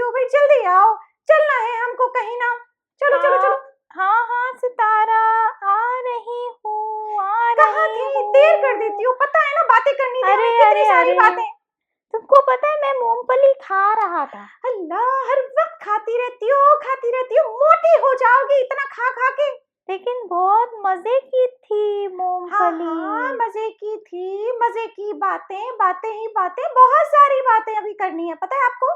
हो गई, जल्दी आओ, चलना है हमको कहीं ना। चलो चलो चलो। हाँ हाँ सितारा, आ रही हूँ, आ कहाँ रही थी? हूँ। देर कर देती हो, पता है ना बातें करनी थी अरे हमें, कितनी अरे सारी अरे, बातें। तुमको पता है मैं मूंगफली खा रहा था। अल्लाह, हर वक्त खाती रहती हो, मोटी हो जाओगी इतना खा खा के। लेकिन बहुत मजे की थी हाँ मूंगफली। हाँ, मजे की थी, मजे की बातें, बातें ही बातें, बहुत सारी बातें अभी करनी है, पता है आपको।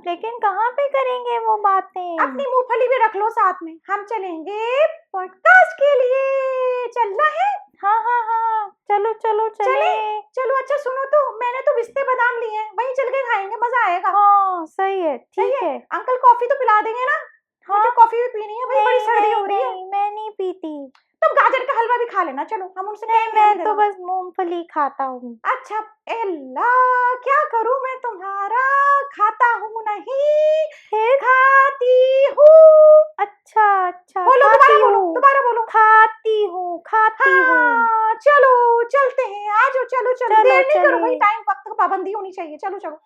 लेकिन कहाँ पे करेंगे वो बातें? अपनी मूंगफली भी रख लो साथ में, हम चलेंगे पॉडकास्ट के लिए। चलना है? हाँ हाँ हाँ, चलो चलो चले चले। चलो। अच्छा सुनो तो, मैंने तो पिस्ते बादाम लिए हैं, वहीं चल के खाएंगे, मजा आएगा। हाँ सही है, सही ठीक है। अंकल कॉफी तो पिला देंगे ना? हाँ, मुझे कॉफी भी पीनी है भाई, बड़ी सर्दी हो रही है। नहीं, मैं नहीं पीती। तुम गाजर का हलवा भी खा लेना, चलो हम उनसे नहीं, कहेंगे, मैं तो बस मूंगफली खाता हूँ। अच्छा। एल्ला, क्या करूं मैं तुम्हारा, खाता हूँ नहीं, फिर? खाती हूँ। अच्छा अच्छा, बोलो, खाती दोबारा बोलो, हूँ, दोबारा बोलो। खाती हूँ, खाती हूँ। हाँ, चलो चलते हैं, आ जाओ, चलो चलो, चलो देर नहीं करो चले। भाई, टाइम वक्त का पाबंदी होनी चाहिए, चलो चलो।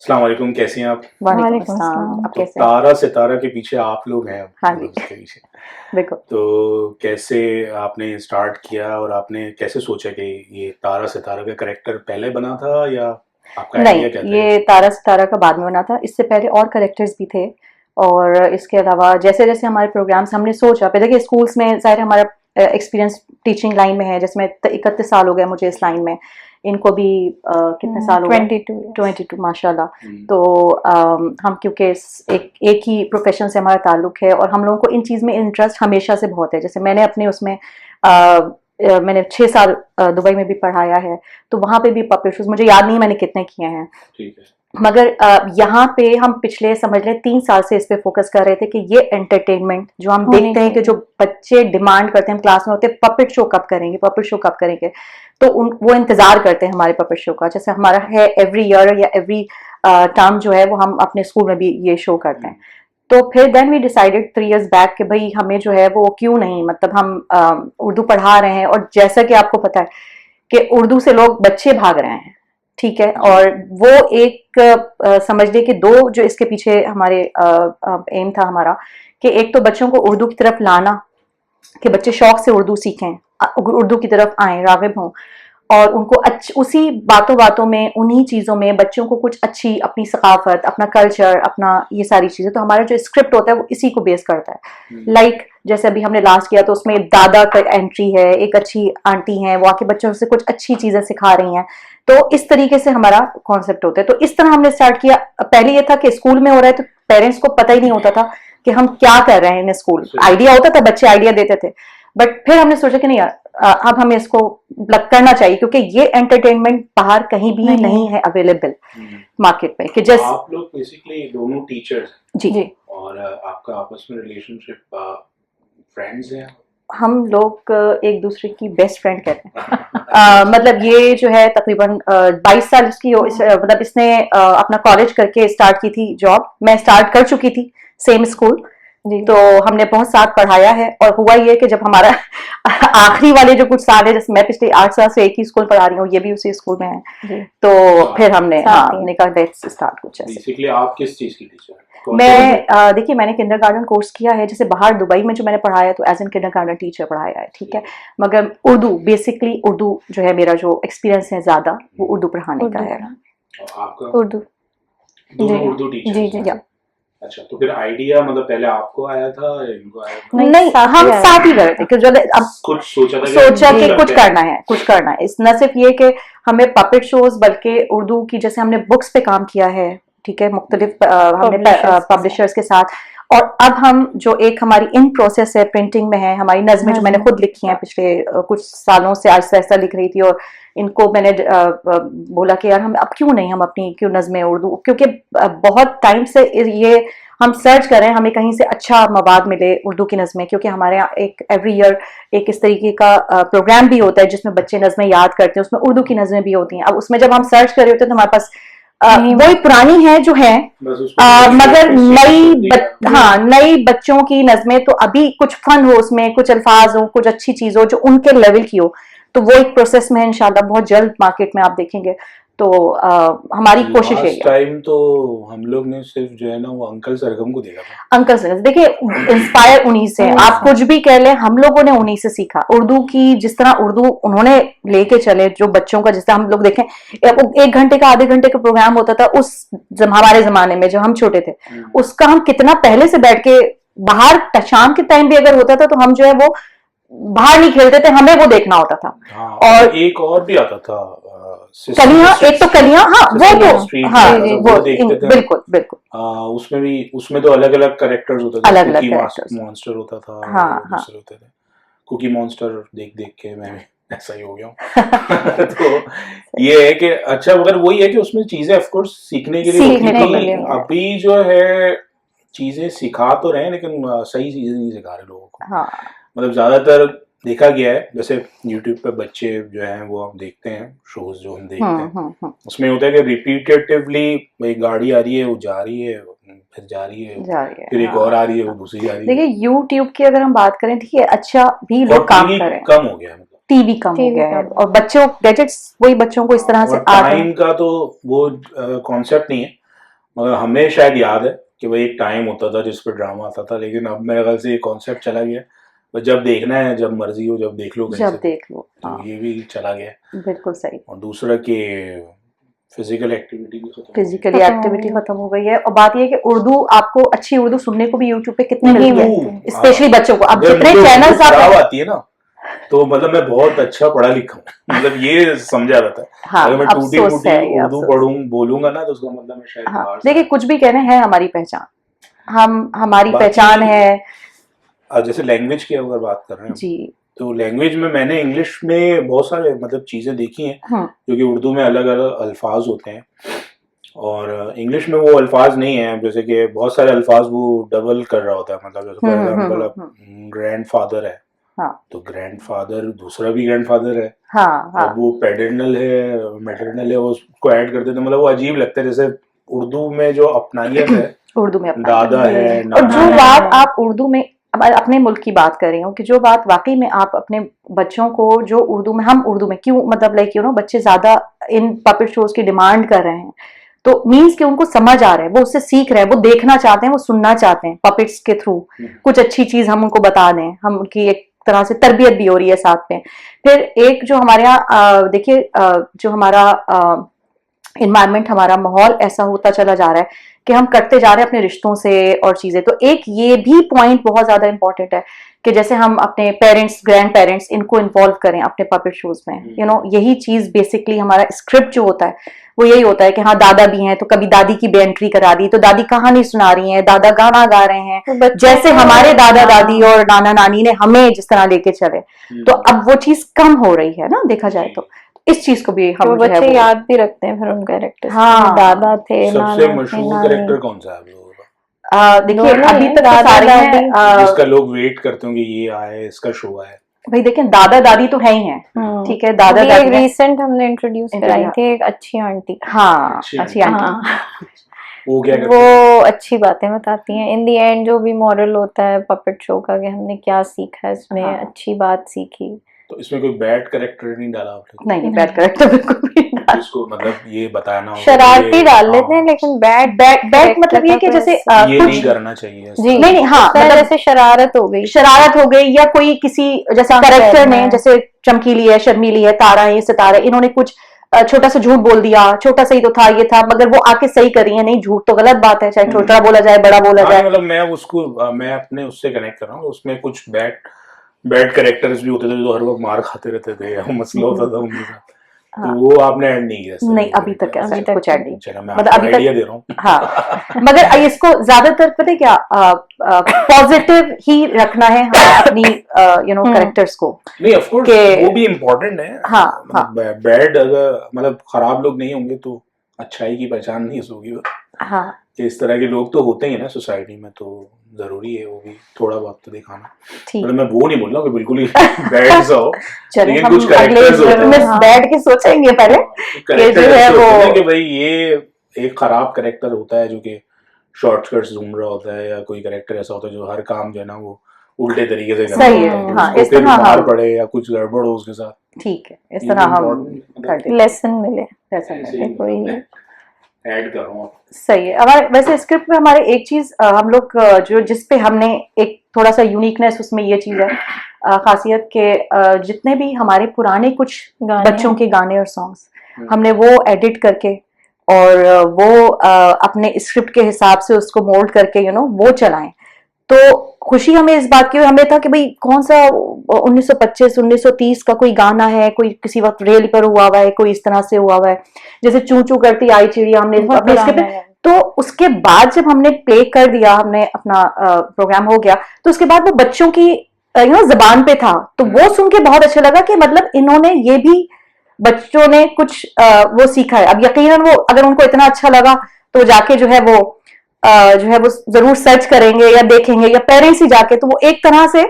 अस्सलाम वालेकुम, कैसी हैं आप? वालेकुम अस्सलाम। आप तो कैसे हैं? तारा सितारा के पीछे आप लोग हैं। हाँ जी। उसके पीछे बिल्कुल। तो कैसे आपने स्टार्ट किया और आपने कैसे सोचा कि ये तारा सितारा का करेक्टर पहले बना था या आपका नहीं, आइडिया क्या था? ये तारा सितारा का बाद में बना था। इससे पहले और करेक्टर्स भी थे, और इसके अलावा जैसे जैसे हमारे प्रोग्राम्स हमने सोचा, पहले कि स्कूल्स में ज़ाहिर हमारा एक्सपीरियंस टीचिंग लाइन में है, जिसमें 31 साल हो गए मुझे इस लाइन में। इनको भी कितने साल हो गए? 22 माशाल्लाह। तो हम क्योंकि एक ही प्रोफेशन से हमारा ताल्लुक है, और हम लोगों को इन चीज़ में इंटरेस्ट हमेशा से बहुत है। जैसे मैंने अपने उसमें मैंने 6 साल दुबई में भी पढ़ाया है, तो वहाँ पे भी पपेट शोज मुझे याद नहीं मैंने कितने किए हैं, ठीक है। मगर यहाँ पे हम पिछले समझ लें 3 साल से इस पे फोकस कर रहे थे कि ये एंटरटेनमेंट जो हम देखते हैं कि जो बच्चे डिमांड करते हैं क्लास में होते हैं, पपेट शो कब करेंगे, पपेट शो कब करेंगे, तो वो इंतजार करते हैं हमारे पपेट शो का। जैसे हमारा है एवरी ईयर या एवरी टर्म जो है वो हम अपने स्कूल में भी ये शो करते हैं। तो फिर then we decided 3 years back कि भाई हमें जो है वो क्यों नहीं, मतलब हम उर्दू पढ़ा रहे हैं, और जैसा कि आपको पता है कि उर्दू से लोग बच्चे भाग रहे हैं, ठीक है। और वो एक समझ लीजिए कि 2 जो इसके पीछे हमारे एम था हमारा, कि एक तो बच्चों को उर्दू की तरफ लाना, कि बच्चे शौक से उर्दू सीखें, उर्दू की तरफ आए, राग़िब हों, और उनको उसी बातों बातों में, उन्हीं चीज़ों में बच्चों को कुछ अच्छी अपनी सकाफत, अपना कल्चर, अपना ये सारी चीज़ें। तो हमारा जो स्क्रिप्ट होता है वो इसी को बेस करता है। लाइक जैसे अभी हमने लास्ट किया तो उसमें दादा का एंट्री है, एक अच्छी आंटी हैं, वो आके बच्चों से कुछ अच्छी चीज़ें सिखा रही हैं। तो इस तरीके से हमारा कॉन्सेप्ट होता है। तो इस तरह हमने स्टार्ट किया। पहले ये था कि स्कूल में हो रहा है तो पेरेंट्स को पता ही नहीं होता था कि हम क्या कर रहे हैं इन स्कूल। आइडिया होता था, बच्चे आइडिया देते थे, बट फिर हमने सोचा कि नहीं यार, अब हमें इसको करना चाहिए, क्योंकि ये एंटरटेनमेंट बाहर कहीं भी नहीं है अवेलेबल मार्केट में। कि जैसे आप लोग बेसिकली दोनों टीचर्स जी, और आपका आपस में रिलेशनशिप फ्रेंड्स हैं? हम लोग एक दूसरे की बेस्ट फ्रेंड कहते हैं। मतलब ये जो है तकरीबन 22 साल इसकी मतलब इसने अपना कॉलेज करके स्टार्ट की थी जॉब, मैं स्टार्ट कर चुकी थी सेम स्कूल, तो हमने बहुत साथ पढ़ाया है। और हुआ ये कि जब हमारा आखिरी वाले जो कुछ साल है, जैसे मैं पिछले 8 साल से एक ही स्कूल पढ़ा रही हूँ, ये भी उसी स्कूल में है, तो फिर हमने कहा लेट्स स्टार्ट कुछ ऐसे। बेसिकली आप किस चीज की टीचर? मैं देखिए, मैंने किंडरगार्टन कोर्स किया है, जैसे बाहर दुबई में जो मैंने पढ़ाया तो एज एन किंडरगार्टन टीचर पढ़ाया है, ठीक है। मगर उर्दू, बेसिकली उर्दू जो है, मेरा जो एक्सपीरियंस है ज्यादा वो उर्दू पढ़ाने का है। आपका उर्दू? दोनों उर्दू टीचर? जी। अच्छा, तो फिर आइडिया मतलब पहले आपको आया था या इनको आया था? नहीं, हम साथ ही गए थे कि जब अब कुछ सोचा था कि कुछ करना है। इस न सिर्फ ये कि हमें पपेट शोज, बल्कि उर्दू की जैसे हमने बुक्स पे काम किया है, ठीक है, मुख्तलिफ हमने पब्लिशर्स के साथ। और अब हम जो एक हमारी इन प्रोसेस है, प्रिंटिंग में है हमारी नज़में जो मैंने खुद लिखी हैं पिछले कुछ सालों से, आहिस्ता लिख रही थी, और इनको मैंने बोला कि यार हम अब क्यों नहीं हम अपनी क्यों नज़में उर्दू, क्योंकि बहुत टाइम से ये हम सर्च करें हमें कहीं से अच्छा मवाद मिले उर्दू की नज़में, क्योंकि हमारे यहाँ एक एवरी ईयर एक इस तरीके का प्रोग्राम भी होता है जिसमें बच्चे नज़में याद करते हैं, उसमें उर्दू की नज़में भी होती हैं। अब उसमें जब हम सर्च कर रहे होते हैं तो हमारे पास वही पुरानी है जो है, मगर नई बच्चों की नज़में, तो अभी कुछ फन हो उसमें, कुछ अल्फाज हो, कुछ अच्छी चीज हो जो उनके लेवल की हो, तो वो एक प्रोसेस में है, इंशाल्लाह बहुत जल्द मार्केट में आप देखेंगे। तो हमारी कोशिश यही लास्ट है। टाइम तो हम लोग ने सिर्फ जो है ना वो अंकल सरगम को देखा था। अंकल से देखिए, इंस्पायर उन्हीं से है। आप कुछ भी कह लें, हम लोगों ने उन्हीं से सीखा। उर्दू की जिस तरह उर्दू उन्होंने लेके चले, जो बच्चों का, जिस तरह हम लोग देखें 1 घंटे का, आधे घंटे का प्रोग्राम होता था उस हमारे जमाने में जब हम छोटे थे, उसका हम कितना पहले से बैठ के बाहर, शाम के टाइम भी अगर होता था तो हम जो है वो बाहर नहीं खेलते थे, हमें वो देखना होता था। हाँ, और एक और भी आता था कलियां, एक तो कलियां, हाँ वो तो, हाँ वो देखते थे। बिल्कुल बिल्कुल। उसमें भी, उसमें तो अलग अलग कैरेक्टर्स होते थे। अलग-अलग कुकी characters। मॉन्स्टर होता था, हाँ, और हाँ। दूसरे होते थे। कुकी मॉन्स्टर देख देख के मैं भी ऐसा ही हो गया हूँ। तो ये है कि अच्छा, मगर वही है कि उसमें चीजें ऑफ कोर्स सीखने के लिए सीखने होती के थी। लिए। अभी जो है चीजें सिखा तो रहे हैं, लेकिन सही चीजें नहीं सिखा रहे लोगों को। हाँ, मतलब ज्यादातर देखा गया है, जैसे यूट्यूब पे बच्चे जो हैं वो हम देखते हैं, शोज जो हम देखते हैं, उसमें होता है कि रिपीटेटिवली एक गाड़ी आ रही है, वो जा रही है, फिर जा रही है, फिर एक और आ रही है, वो दूसरी जा रही है। देखिए यूट्यूब की अगर हम बात करें, ठीक है, अच्छा भी और लोग काम टीवी कर रहे हैं, कम हो गया है, मतलब टीवी कम हो गया है, और बच्चों गैजेट्स वही बच्चों को इस तरह से और आ रहे टाइम हैं। का तो वो कॉन्सेप्ट नहीं है। मगर हमें शायद याद है कि वो एक टाइम होता था जिस पर ड्रामा आता था, लेकिन अब मेरे ख्याल से ये कॉन्सेप्ट चला गया। बस जब देखना है, जब मर्जी हो, जब देख लो, जब देख लो। तो हाँ, ये भी चला गया। बिल्कुल सही। और दूसरा कि फिजिकल एक्टिविटी भी खत्म हो गई। फिजिकली एक्टिविटी खत्म हो गई है, और बात ये है कि उर्दू, आपको अच्छी उर्दू सुनने को भी यूट्यूब पे कितनी नहीं मिलती है, उर्दू, स्पेशली बच्चों को। अब अगर जितने मुझे चैनल्स उर्दू खराब आप, आती है ना, तो मतलब मैं बहुत अच्छा पढ़ा लिखा हूँ, मतलब ये समझा जाता है। हाँ, अगर मैं टूटी अफसोस फूटी है ये, उर्दू अफसोस। पढ़ूं बोलूंगा ना, तो उसका मतलब मैं शायद हाँ, बाहर से देखिए कुछ भी कहने हैं, हमारी पहचान, हमारी बाकी- पहचान है जैसे लैंग्वेज की अगर बात कर रहे हैं, जी। तो लैंग्वेज में मैंने इंग्लिश में बहुत सारे मतलब चीजें देखी हैं, जो कि उर्दू में अलग अलग अल्फाज होते हैं, और इंग्लिश में वो अल्फाज नहीं है। जैसे कि बहुत सारे अल्फाज वो डबल कर रहा होता है, मतलब जैसे फॉर एग्जांपल अब ग्रैंडफादर है, हाँ, तो ग्रैंडफादर दूसरा भी ग्रैंडफादर है। हाँ, हाँ, अब वो पैटर्नल है, मैटरनल है, वो उसको ऐड कर देते हैं, मतलब वो अजीब लगता है। जैसे उर्दू में जो अपनायत है, उर्दू में अपना दादा है, और नाना जो है। बात आप उर्दू में, अब अपने मुल्क की बात कर रही हूँ, कि जो बात वाकई में आप अपने बच्चों को जो उर्दू में, हम उर्दू में क्यों, मतलब लाइक यू नो, बच्चे ज्यादा इन पपेट शोज की डिमांड कर रहे हैं, तो मीन्स कि उनको समझ आ रहा है, वो उससे सीख रहे हैं, वो देखना चाहते हैं, वो सुनना चाहते हैं पपेट्स के थ्रू। कुछ अच्छी चीज हम उनको बता दें, हम उनकी एक तरह से तरबियत भी हो रही है साथ में। फिर एक जो हमारे यहाँ देखिए, जो हमारा इन्वायरमेंट, हमारा माहौल ऐसा होता चला जा रहा है कि हम करते जा रहे हैं अपने रिश्तों से और चीजें। तो एक ये भी पॉइंट बहुत ज्यादा इंपॉर्टेंट है कि जैसे हम अपने पेरेंट्स, ग्रैंड पेरेंट्स, इनको इन्वॉल्व करें अपने पपेट शोज में। यू नो, यही चीज बेसिकली हमारा स्क्रिप्ट जो होता है वो यही होता है कि हाँ, दादा भी हैं, तो कभी दादी की भी एंट्री करा दी, तो दादी कहानी सुना रही हैं, दादा गाना गा रहे हैं, जैसे हमारे दादा दादी और नाना नानी ने हमें जिस तरह लेके चले। तो अब वो चीज कम हो रही है ना, देखा जाए तो इस चीज को भी हम तो जो है बच्चे वो, याद भी रखते हैं फिर उन कैरेक्टर्स। हाँ। दादा थे, सबसे नाना थे, मशहूर नानी। कैरेक्टर कौन सा है आप लोगों का, देखिए दोनों अभी हैं, तक तो दादा सारे हैं, दादी। जिसका लोग वेट करते होंगे ये आए, इसका शो आए? भाई देखिए, दादा दादी तो है ही हैं, ठीक है, दादा अभी दादी एक हैं। रिसेंट हमने इंट्रोड्यूस कराई Introduce- थी, एक अच्छी आंटी। हाँ, अच्छी अच्छी आंटी। हाँ, वो क्या करते हैं? वो अच्छी बातें बताती हैं। इन दी एंड जो भी मॉरल होता है पपेट शो का, कि हमने क्या सीखा है इसमें, हाँ। अच्छी बात सीखी। तो इसमें कोई बैड कैरेक्टर नहीं डाला आपने? नहीं, बैड कैरेक्टर बिल्कुल भी नहीं डाला। जिसको मतलब ये बताना हो, शरारती ये- डाल हाँ, लेते हैं, लेकिन बैड बैड मतलब ये कि जैसे ये कुछ नहीं करना चाहिए। जी, नहीं नहीं, हाँ, मतलब मतलब जैसे शरारत हो गई, शरारत हो गई, या कोई किसी जैसे तंग कैरेक्टर करना ने, है। जैसे चमकीली है, शर्मीली है, तारा है, ये सितारा है, इन्होंने कुछ छोटा सा झूठ बोल दिया, छोटा सा ही तो था, ये था, मगर वो आके सही कर रही है। नहीं, झूठ तो गलत बात है, चाहे छोटा बोला जाए, बड़ा बोला हाँ, जाए। मतलब मैं उसको मैं अपने उससे कनेक्ट कर रहा हूँ। उसमें कुछ बैड कैरेक्टर्स भी होते थे जो हर वक्त मार खाते रहते थे, या मसला होता था उनके साथ, तो वो आपने ऐड नहीं किया? नहीं, अभी तक ऐसा अभी तक कुछ ऐड नहीं। चलो, मैं मतलब आपको अभी तक- आइडिया दे रहा हूँ। हाँ, मगर इसको ज्यादातर पता है क्या, पॉजिटिव ही रखना है हमें अपनी यू नो कैरेक्टर्स को। नहीं, ऑफ कोर्स के- वो भी इम्पोर्टेंट है। हाँ, मतलब बैड अगर मतलब खराब लोग नहीं होंगे तो अच्छाई की पहचान नहीं होगी। हाँ, कि इस तरह के लोग तो होते ही है ना सोसाइटी में, तो जरूरी है वो भी थोड़ा बहुत तो दिखाना। ठीक। मतलब मैं वो नहीं बोल रहा हूँ कि बिल्कुल ही बैड सा हो, चलिए, लेकिन हम कुछ अगले कैरेक्टर्स होते में हैं बैठ के सोचेंगे पहले कैरेक्टर जो है ऐसे होते हैं वो- कि भाई ये एक खराब कैरेक्टर होता है जो कि शॉर्टकट्स ढूंढ रहा होता है, या कोई कैरेक्टर ऐसा होता है जो हर काम जो है ना वो उल्टे तरीके से करना सही होता है, कि हाँ, उसको इस फिर तरह मार हम पड़े या कुछ गड़बड़ हो उसके साथ, ठीक है, इस ये तरह भी हम important, कर देते लेसन मिले हैं, ऐसा ऐसे है। ही कोई ऐड कर रहा हूँ। सही है। हमारे वैसे स्क्रिप्ट में हमारे एक चीज हम लोग जो जिस पे हमने एक थोड़ा सा यूनिकनेस उसमें ये चीज है खासियत के जितने भी हमारे पुराने कुछ गाने बच्चों के गाने और सॉन्ग्स हम्म। हमने वो एडिट करके और वो अपने स्क्रिप्ट के हिसाब से उसको मोल्ड करके वो चलाएं। तो खुशी हमें इस बात की, हमें था कि भाई कौन सा 1925 1930 का कोई गाना है, कोई किसी वक्त रेल पर हुआ हुआ है, कोई इस तरह से हुआ हुआ है, जैसे चू चू करती आई चिड़िया हमने बहुत अपने पुराना स्क्रिप्ट। है। तो उसके बाद जब हमने प्ले कर दिया, हमने अपना प्रोग्राम हो गया, तो उसके बाद वो बच्चों की जबान पे था, तो वो सुन के बहुत अच्छा लगा कि मतलब इन्होंने ये भी बच्चों ने कुछ वो सीखा है। अब यकीनन वो अगर उनको इतना अच्छा लगा तो जाके जो है वो जरूर सर्च करेंगे या देखेंगे, या पेरेंट्स ही जाके, तो वो एक तरह से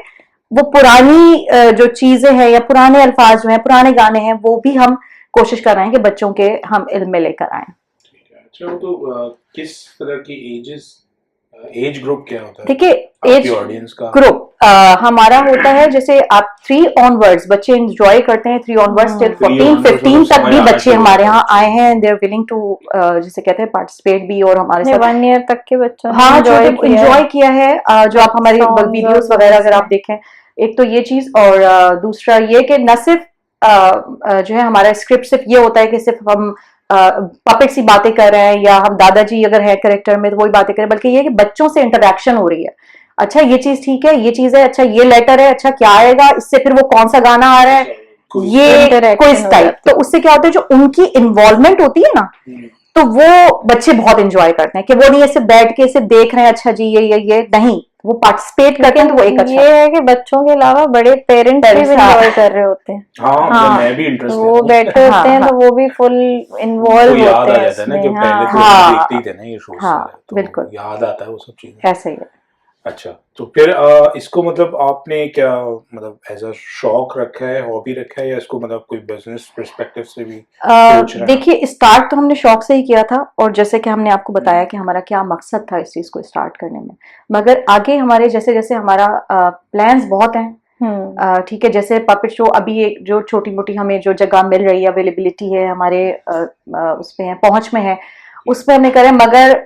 वो पुरानी जो चीजें हैं या पुराने अल्फाज जो हैं, पुराने गाने हैं, वो भी हम कोशिश कर रहे हैं कि बच्चों के हम इल्म में लेकर आए। अच्छा, तो किस तरह की एज ग्रुप क्या होता है देखिए, आपकी एज ऑडियंस का? ग्रुप हमारा होता है जैसे आप 3 ऑनवर्ड्स बच्चे एंजॉय करते हैं, 3 ऑनवर्ड्स टिल 3 14 onwards 15 तक समझ भी आना बच्चे शुरू हमारे होता यहाँ है। आए हैं, दे आर विलिंग टू जिसे कहते हैं पार्टिसिपेट भी, और हमारे साथ 1 ईयर तक के बच्चों ने हाँ एंजॉय एंजॉय किया है। जो आप हमारी Songs वीडियोस और वगैरह अगर उसमें। आप देखें, एक तो ये चीज, और दूसरा ये कि न सिर्फ जो है हमारा स्क्रिप्ट सिर्फ ये होता है कि सिर्फ हम पपेट सी बातें कर रहे हैं, या हम दादाजी अगर है कैरेक्टर में तो वही बातें कर रहे हैं, बल्कि ये कि बच्चों से इंटरेक्शन हो रही है। अच्छा ये चीज ठीक है, ये चीज है, अच्छा ये लेटर है, अच्छा क्या आएगा इससे, फिर वो कौन सा गाना आ रहा है, ये Interaction क्विज हो टाइप। जाती तो उससे क्या होता है, जो उनकी इन्वॉल्वमेंट होती है ना, तो वो बच्चे बहुत एंजॉय करते हैं कि वो नहीं ऐसे बैठ के इसे देख रहे हैं, अच्छा जी ये नहीं, वो पार्टिसिपेट करते हैं, तो वो एक अच्छा ये है कि बच्चों के अलावा बड़े पेरेंट्स भी Parents, हाँ। एंजॉय कर रहे होते हैं। हाँ, मतलब मैं भी इंटरेस्ट वो बैठे होते हाँ, हैं हाँ। तो वो भी फुल इन्वॉल्व याद होते आ हैं जाता है ना कि इसमें। पहले तो हाँ। देखते ही थे ना ये शो, हाँ, तो बिल्कुल। याद आता है वो सब चीजें। ऐसे ही है। अच्छा, तो फिर इसको मतलब आपने क्या मतलब एज अ शौक रखा है, हॉबी रखा है, या इसको मतलब कोई बिजनेस पर्सपेक्टिव से भी सोच रहे हैं? देखिए, स्टार्ट तो हमने शौक से ही किया था, और जैसे कि हमने आपको बताया कि हमारा क्या मकसद था इस चीज को स्टार्ट करने में, मगर आगे हमारे जैसे जैसे हमारा प्लान्स बहुत हैं। ठीक है, जैसे पपेट शो अभी एक जो छोटी मोटी हमें जो जगह मिल रही है, अवेलेबिलिटी है हमारे उसमें है, पहुंच में है, उसमें हमने करें, मगर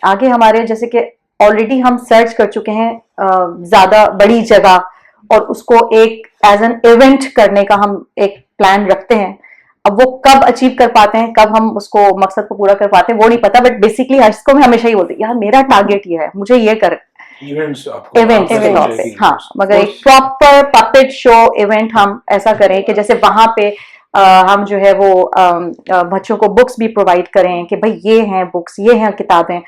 आगे हमारे जैसे कि ऑलरेडी हम सर्च कर चुके हैं ज्यादा बड़ी जगह, और उसको एक एज एन इवेंट करने का हम एक प्लान रखते हैं। अब वो कब अचीव कर पाते हैं, कब हम उसको मकसद को पूरा कर पाते हैं, वो नहीं पता, बट बेसिकली इसको मैं हमेशा ही बोलती यार मेरा टारगेट ये है, मुझे ये कर इवेंट्स इवेंट्स के तौर पे, हाँ, मगर एक प्रॉपर पपेट शो इवेंट हम ऐसा करें कि जैसे वहां पे हम जो है वो बच्चों को बुक्स भी प्रोवाइड करें कि भाई ये हैं बुक्स, ये हैं किताबें,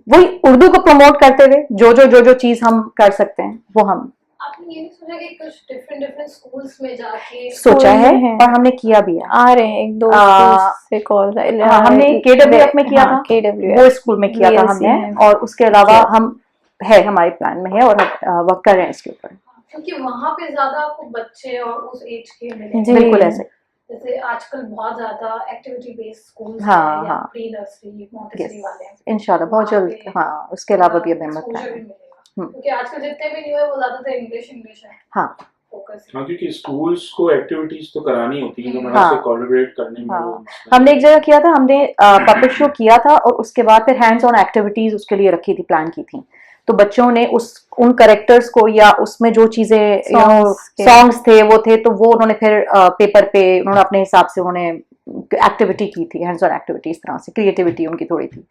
वही उर्दू को प्रमोट करते हुए जो चीज हम कर सकते हैं वो हम आपने ये नहीं सोचा कि कुछ डिफरेंट स्कूल्स में जाके सोचा है, में है। और हमने किया भी है। आ रहे हैं एक दो से कॉल, हमने KWF में किया था, KWF वो स्कूल में किया था VLC हमने, है। और उसके अलावा हम है हमारे प्लान में है, और हम वर्क कर रहे हैं इसके ऊपर। क्योंकि वहाँ पे ज्यादा आपको बच्चे और उस एज के मिले, जी। बिल्कुल ऐसे। जैसे आजकल बहुत ज्यादा एक्टिविटी बेस्ड स्कूल्स हाँ, हैं, या हाँ। प्री नर्सरी मॉन्टेसरी वाले हैं, इंशाल्लाह बहुत वहाँ जल्द, पे हाँ, उसके अलावा भी हमें exposure प्लान भी है। मिलेगा। क्योंकि आजकल जितने भी न्यू है वो ज्यादातर इंग्लिश है हाँ। फोकस। हाँ, क्योंकि स्कूल्स को एक्टिविटीज तो करानी होती है, तो मतलब हाँ। से कोलैबोरेट करने में हाँ। वो हमने एक जगह किया था, हमने पपेट शो किया था, और उसके बाद फिर हैंड्स ऑन एक्टिविटीज उसके लिए रखी थी, प्लान की थी, तो बच्चों ने उन कैरेक्टर्स को या उसमें जो चीजें सॉन्ग्स थे वो थे, तो वो उन्होंने फिर पेपर पे उन्होंने अपने हिसाब से उन्होंने एक्टिविटी की थी, हैंड्स ऑन एक्टिविटी, इस तरह से क्रिएटिविटी उनकी थोड़ी थी।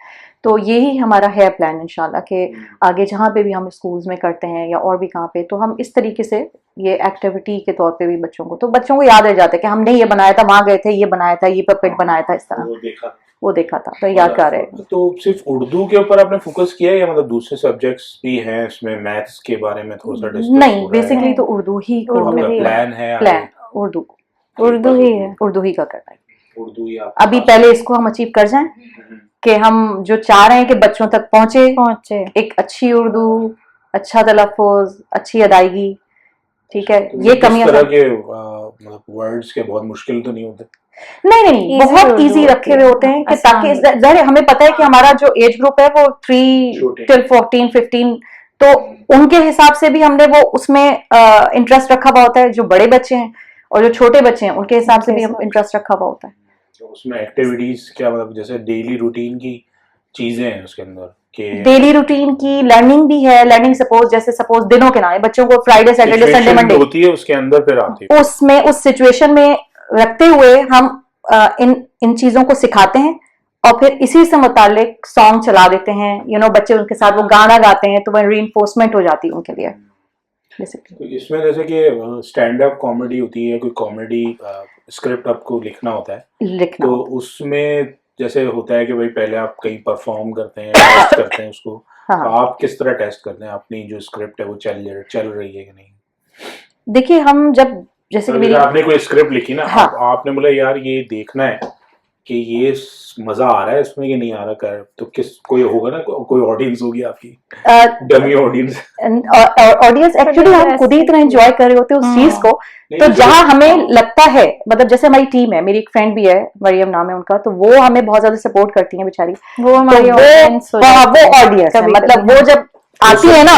तो यही हमारा है प्लान इंशाल्लाह कि आगे जहाँ पे भी हम स्कूल्स में करते हैं या और भी कहाँ पे, तो हम इस तरीके से ये एक्टिविटी के तौर पे भी बच्चों को, तो बच्चों को याद रह जाता है कि हमने ये बनाया था, वहां गए थे, ये बनाया था, ये पपेट बनाया था, इस तरह वो देखा था, तो याद कर रहे हैं। तो सिर्फ उर्दू के ऊपर आपने फोकस किया है, या मतलब दूसरे सब्जेक्ट्स भी हैं इसमें? मैथ्स के बारे में थोड़ा सा डिस्कस नहीं, बेसिकली तो उर्दू ही तो उर्दू आपका ही प्लान है प्लान उर्दू ही है, उर्दू ही का करना है। उर्दू ही आप अभी पहले इसको हम अचीव कर जाएं कि हम जो चाह रहे हैं कि बच्चों तक पहुंचे एक अच्छी उर्दू, अच्छा तलफ़ुज़, अच्छी अदायगी, ठीक है, ये कमियां तरह के मतलब वर्ड्स के बहुत मुश्किल तो नहीं होते? नहीं, Easy बहुत उर्दू इजी होती रखे है, हुए होते हैं कि आसान ताकि होती ज़ाहिर है हमें पता है कि हमारा जो एज ग्रुप है वो 3 छोटे। till 14 15 तो उनके हिसाब से भी हमने वो उसमें इंटरेस्ट रखा हुआ होता है। जो बड़े बच्चे हैं और जो छोटे बच्चे हैं उनके हिसाब से भी इंटरेस्ट रखा हुआ होता है। तो उसमें एक्टिविटीज क्या, मतलब जैसे डेली रूटीन की चीजें हैं उसके अंदर के डेली रूटीन की लर्निंग भी है। लर्निंग सपोज दिनों के नाम बच्चों को फ्राइडे सैटरडे संडे मंडे होती है, उसके अंदर फिर आती है, उसमें उस सिचुएशन में रखते हुए हम इन चीजों को सिखाते हैं और फिर इसी से मुतालिक सॉन्ग चला देते हैं। बच्चे उनके साथ वो गाना गाते हैं तो वह रीइंफोर्समेंट हो जाती है उनके लिए बेसिकली। तो इसमें जैसे कि स्टैंड अप कॉमेडी होती है, कोई कॉमेडी स्क्रिप्ट आपको लिखना होता है, तो उसमें जैसे होता है कि भाई पहले आप कहीं परफॉर्म करते हैं, टेस्ट करते हैं उसको, हाँ। तो आप किस तरह टेस्ट करते हैं अपनी जो स्क्रिप्ट है वो चल रही है कि नहीं? देखिए हम जब जैसे कि आपने कोई स्क्रिप्ट लिखी ना, हाँ। आपने बोला यार ये देखना है कि ये मजा आ रहा है इसमें कि नहीं आ रहा, कर तो कोई होगा ना, कोई ऑडियंस होगी आपकी, डमी ऑडियंस एक्चुअली हम खुद ही इतना एंजॉय कर रहे होते हैं उस चीज को। तो जहां हमें लगता है, मतलब जैसे हमारी टीम है, मेरी एक फ्रेंड भी है, मरियम नाम है उनका, तो वो हमें बहुत ज्यादा सपोर्ट करती है बेचारी। वो हमारी ऑडियंस वो ऑडियंस है, मतलब वो जब आती है ना,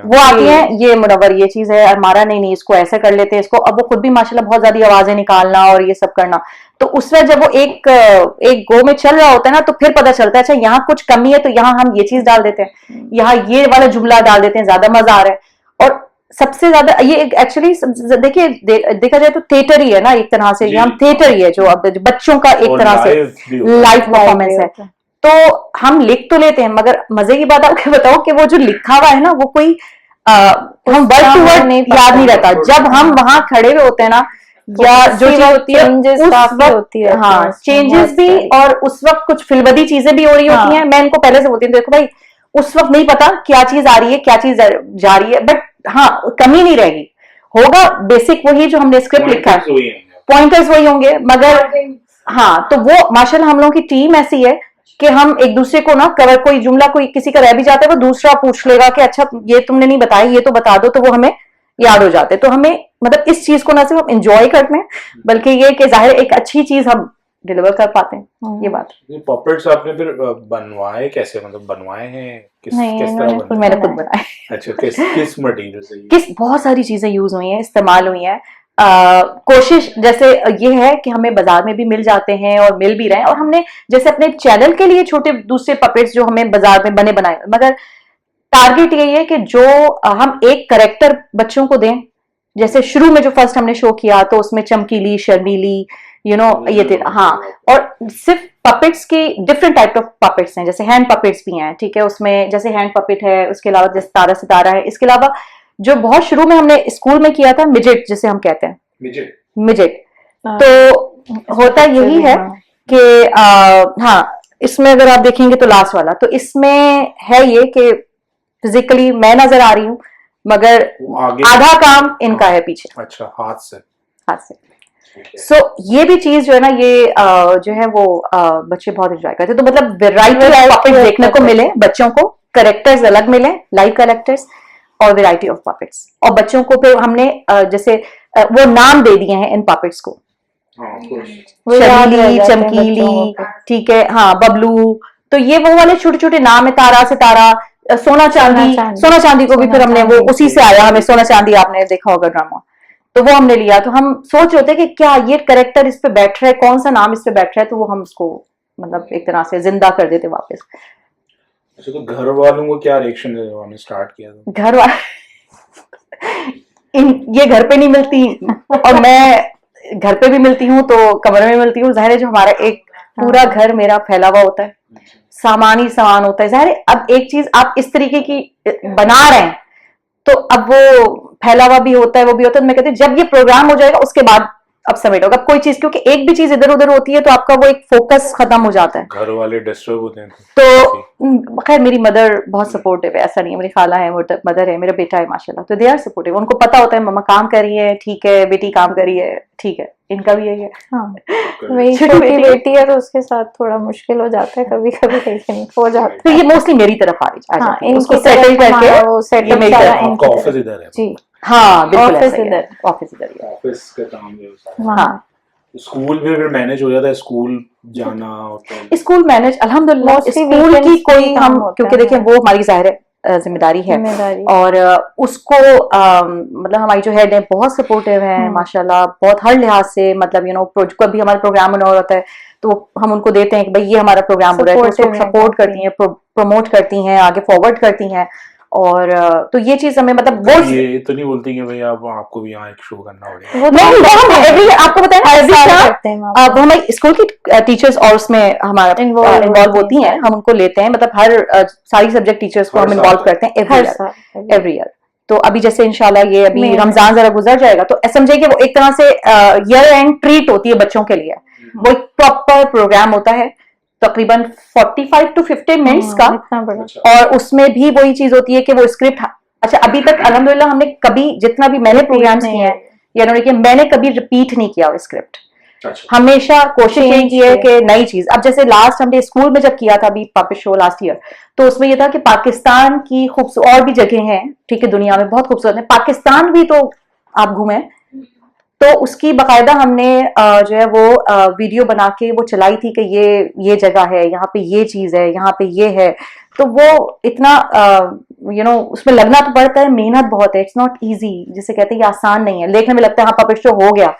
वो आती है ये मुनव्वर ये चीज है, हमारा नहीं इसको ऐसे कर लेते हैं इसको। अब वो खुद भी माशाल्लाह बहुत ज्यादा आवाजें निकालना और ये सब करना, तो उस वक्त जब वो एक गो में चल रहा होता है ना, तो फिर पता चलता है अच्छा यहाँ कुछ कमी है तो यहाँ हम ये चीज डाल देते हैं, यहाँ ये वाला जुमला डाल देते हैं, ज्यादा मजा आ रहा है। और सबसे ज्यादा ये एक्चुअली देखिए देखा जाए तो थिएटर ही है ना एक तरह से, हम थिएटर ही है जो अब बच्चों का एक तरह से लाइव परफॉर्मेंस है। तो हम लिख तो लेते हैं, मगर मजे की बात आपको बताओ कि वो जो लिखा हुआ है ना वो कोई हम वर्ड टू वर्ड याद नहीं रहता। जब हम वहां खड़े हुए होते हैं ना, या जो चीज होती है चेंजेस भी, और उस वक्त कुछ फिल्मदी चीजें भी हो रही होती हैं। मैं इनको पहले से बोलती हूँ देखो भाई उस वक्त नहीं पता क्या चीज आ रही है क्या चीज जा रही है, बट हाँ कमी नहीं रहेगी, होगा बेसिक वही जो हमने स्क्रिप्ट लिखा है, पॉइंटर्स वही होंगे, मगर हाँ तो वो माशाल्लाह हम लोगों की टीम ऐसी है कि हम एक दूसरे को ना कवर, कोई जुमला कोई किसी का रह भी जाता है वो दूसरा पूछ लेगा कि अच्छा ये तुमने नहीं बताया ये तो बता दो, तो वो हमें याद हो जाते हैं। तो हमें मतलब इस चीज को ना सिर्फ हम एंजॉय करते हैं, बल्कि ये कि जाहिर एक अच्छी चीज हम डिलीवर कर पाते हैं। ये बात पपेट्स आपने फिर बनवाए कैसे, मतलब बनवाए हैं किस तरह? मैंने खुद बनाए। अच्छा, किस मटेरियल से? किस बहुत सारी चीजें यूज हुई हैं, इस्तेमाल हुई हैं। कोशिश जैसे ये है कि हमें बाजार में भी मिल जाते हैं और मिल भी रहे हैं, और हमने जैसे अपने चैनल के लिए छोटे दूसरे पपेट्स जो हमें बाजार में बने बनाए, मगर टारगेट यही है कि जो हम एक कैरेक्टर बच्चों को दें। जैसे शुरू में जो फर्स्ट हमने शो किया तो उसमें चमकीली शर्मीली ये थे, हाँ, और सिर्फ पपेट्स की डिफरेंट टाइप ऑफ पपेट्स हैं, जैसे हैंड पपेट्स भी हैं, ठीक है, उसमें जैसे हैंड पपेट है, उसके अलावा जैसे तारा सितारा है, इसके अलावा जो बहुत शुरू में हमने स्कूल में किया था मिजेट जिसे हम कहते हैं, मिजेट। तो होता यही है कि हाँ इसमें अगर आप देखेंगे तो लास्ट वाला, तो इसमें है ये कि फिजिकली मैं नजर आ रही हूँ मगर आधा काम इनका है पीछे। अच्छा, हाथ से सो ये भी चीज जो है ना, ये जो है वो बच्चे बहुत एंजॉय करते हैं। तो मतलब वैरायटी ऑफ पपेट्स देखने को मिले बच्चों को, कैरेक्टर्स अलग मिले, लाइव कैरेक्टर्स और वैरायटी ऑफ पपेट्स, और बच्चों को फिर हमने जैसे वो नाम दे दिए हैं इन पपेट्स को, शर्मीली, चमकीली, ठीक है, हाँ, बबलू, तो ये वो वाले छोटे छोटे नाम है, तारा सितारा, सोना चांदी को भी फिर हमने वो उसी से आया, हमें सोना चांदी आपने देखा होगा ड्रामा, तो वो हमने लिया। तो हम सोच रहे थे कि क्या ये कैरेक्टर इस पे बैठ रहा है, कौन सा नाम इस पे बैठ रहा है, तो वो हम उसको मतलब एक तरह से जिंदा कर देते वापस। अच्छा, तो घर वालों को क्या रिएक्शन हमने स्टार्ट किया था? घर वाले ये घर पे नहीं मिलती और मैं घर पे भी मिलती हूँ तो कमरे में मिलती हूँ। जाहिर है जो हमारा एक पूरा घर मेरा फैला हुआ होता है, सामान ही सामान होता है। जाहिर है अब एक चीज आप इस तरीके की बना रहे हैं तो अब वो फैला हुआ भी होता है, वो भी होता है। मैं कहती हूँ जब ये प्रोग्राम हो जाएगा उसके बाद अब समेट होगा कोई चीज, क्योंकि एक भी चीज इधर उधर होती है तो आपका वो एक फोकस खत्म हो जाता है, घर वाले डिस्टर्ब होते हैं। तो खैर मेरी मदर बहुत सपोर्टिव है, ऐसा नहीं है, मेरी खाला है, मदर है, मेरा बेटा है माशाल्लाह, तो दे आर सपोर्टिव। उनको पता होता है मम्मा काम कर रही है, ठीक है, बेटी काम कर रही है, ठीक है, इनका भी यही है। हाँ, वही छोटी बेटी है तो उसके साथ थोड़ा मुश्किल हो जाता है कभी कभी, लेकिन हो जाता है। तो ये मोस्टली मेरी तरफ आ जाती है, इनको सेटल करके वो सेटल आपका ऑफिस इधर है? जी हाँ, बिल्कुल ऑफिस इधर ही है। ऑफिस का काम है। हाँ, स्कूल में फिर मैनेज हो जाता है, स्कूल जाना, स्कूल मैनेज अल्हम्दुलिल्लाह, Mostly स्कूल की weekends कोई में हम काम होता क्योंकि है। देखिए वो हमारी जाहिर है जिम्मेदारी है। जिम्मेदारी। और उसको मतलब हमारी जो हेड है बहुत सपोर्टिव है माशाल्लाह, बहुत हर लिहाज से, मतलब कभी हमारा प्रोग्राम बना होता है तो हम उनको देते हैं कि भाई ये हमारा प्रोग्राम हो रहा है, तो उसको सपोर्ट करती हैं, प्रमोट करती हैं, आगे फॉरवर्ड करती हैं। और तो ये चीज हमें मतलब वो ये तो नहीं बोलती कि भाई अब आपको भी यहाँ एक शो करना पड़ेगा? वो नहीं, वो हम एवरी आपको पता है अब हमारी स्कूल की टीचर्स और उसमें हमारा इन्वॉल्व होती हैं, हम उनको लेते हैं, मतलब हर सारी सब्जेक्ट टीचर्स को हम इन्वॉल्व करते हैं एवरी ईयर। तो अभी जैसे इंशाल्लाह ये अभी रमजान जरा गुजर जाएगा तो समझे कि वो एक तरह से ईयर एंड ट्रीट होती है बच्चों के लिए। वो एक प्रॉपर प्रोग्राम होता है तकरीबन 45 to 50 मिनट्स का, और उसमें भी वही चीज होती है कि वो स्क्रिप्ट, अच्छा अभी तक अल्हम्दुलिल्लाह हमने कभी जितना भी मैंने प्रोग्राम्स किए हैं या मैंने कभी रिपीट नहीं किया वो स्क्रिप्ट। हमेशा कोशिश यही की है कि नई चीज, अब जैसे लास्ट हमने स्कूल में जब किया था अभी पपेट शो लास्ट ईयर, तो उसमें ये था कि पाकिस्तान की खूबसूरत और भी जगह हैं, ठीक है, दुनिया में बहुत खूबसूरत है, पाकिस्तान भी तो आप घूमे, तो उसकी बाकायदा हमने जो है वो वीडियो बना के वो चलाई थी कि ये जगह है, यहाँ पे ये चीज है, यहाँ पे ये है। तो वो इतना उसमें लगना तो पड़ता है, मेहनत बहुत है, इट्स नॉट इजी, जिसे कहते हैं ये आसान नहीं है। देखने में लगता है हाँ पपेट शो हो गया,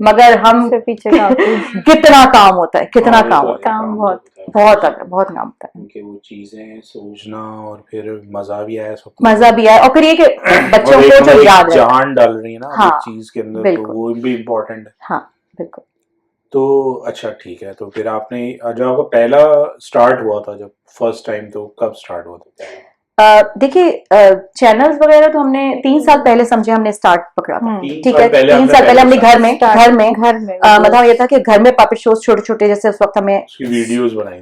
मगर हम पीछे कितना काम होता है, कितना काम होता है, काम बहुत बहुत काम होता है। उनके वो चीजें सोचना और फिर मजा भी आया, सब मजा भी आया, और फिर ये कि बच्चों को जो याद है, जान डाल रही है ना हाँ, चीज के अंदर, तो वो भी इम्पोर्टेंट है। हाँ बिल्कुल। तो अच्छा ठीक है, तो फिर आपने जब आपका पहला स्टार्ट हुआ था, जब फर्स्ट टाइम, तो कब स्टार्ट हुआ था? देखिए चैनल्स वगैरह तो हमने 3 साल पहले समझे हमने स्टार्ट पकड़ा था, ठीक है, 3 साल पहले हमने घर में मतलब ये था कि घर में पपेट शोज छोटे छोटे, जैसे उस वक्त हमें वीडियोस बनाई,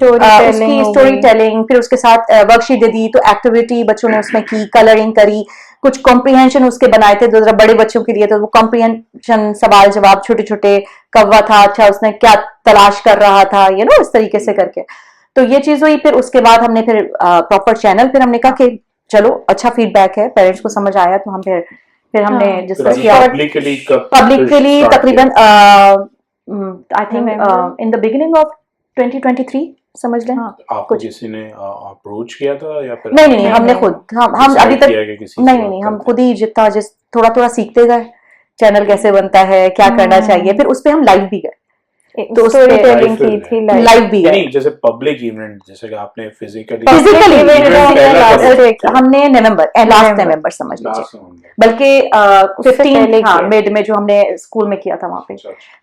उसकी स्टोरी टेलिंग, फिर उसके साथ वर्कशीट दे दी, तो एक्टिविटी बच्चों ने उसमें की, कलरिंग करी, कुछ कॉम्प्रिहेंशन उसके बनाए थे जो जरा बड़े बच्चों के लिए, तो वो कॉम्प्रिहेंशन सवाल जवाब छोटे छोटे, कौवा था, अच्छा उसने क्या तलाश कर रहा था, इस तरीके से करके। तो ये चीज हुई। फिर उसके बाद हमने फिर प्रॉपर चैनल, फिर हमने कहा कि चलो अच्छा फीडबैक है, पेरेंट्स को समझ आया, तो हम फिर हमने डिस्कस किया पब्लिकली तकरीबन I think in the beginning of 2023 समझ लें। आपको किसी ने अप्रोच किया था या फिर? नहीं, हमने खुद, हम अभी तक नहीं, हम खुद ही थोड़ा थोड़ा सीखते गए, चैनल कैसे बनता है, क्या करना चाहिए, फिर उस पे हम लाइव भी गए, तो स्टोरी टेलिंग की थी, लाइव भी गए। नहीं, जैसे पब्लिक इवेंट, जैसे कि आपने फिजिकली हमने लास्ट नवंबर समझ लीजिए, बल्कि 15 मिड में जो हमने स्कूल में किया था वहाँ पे,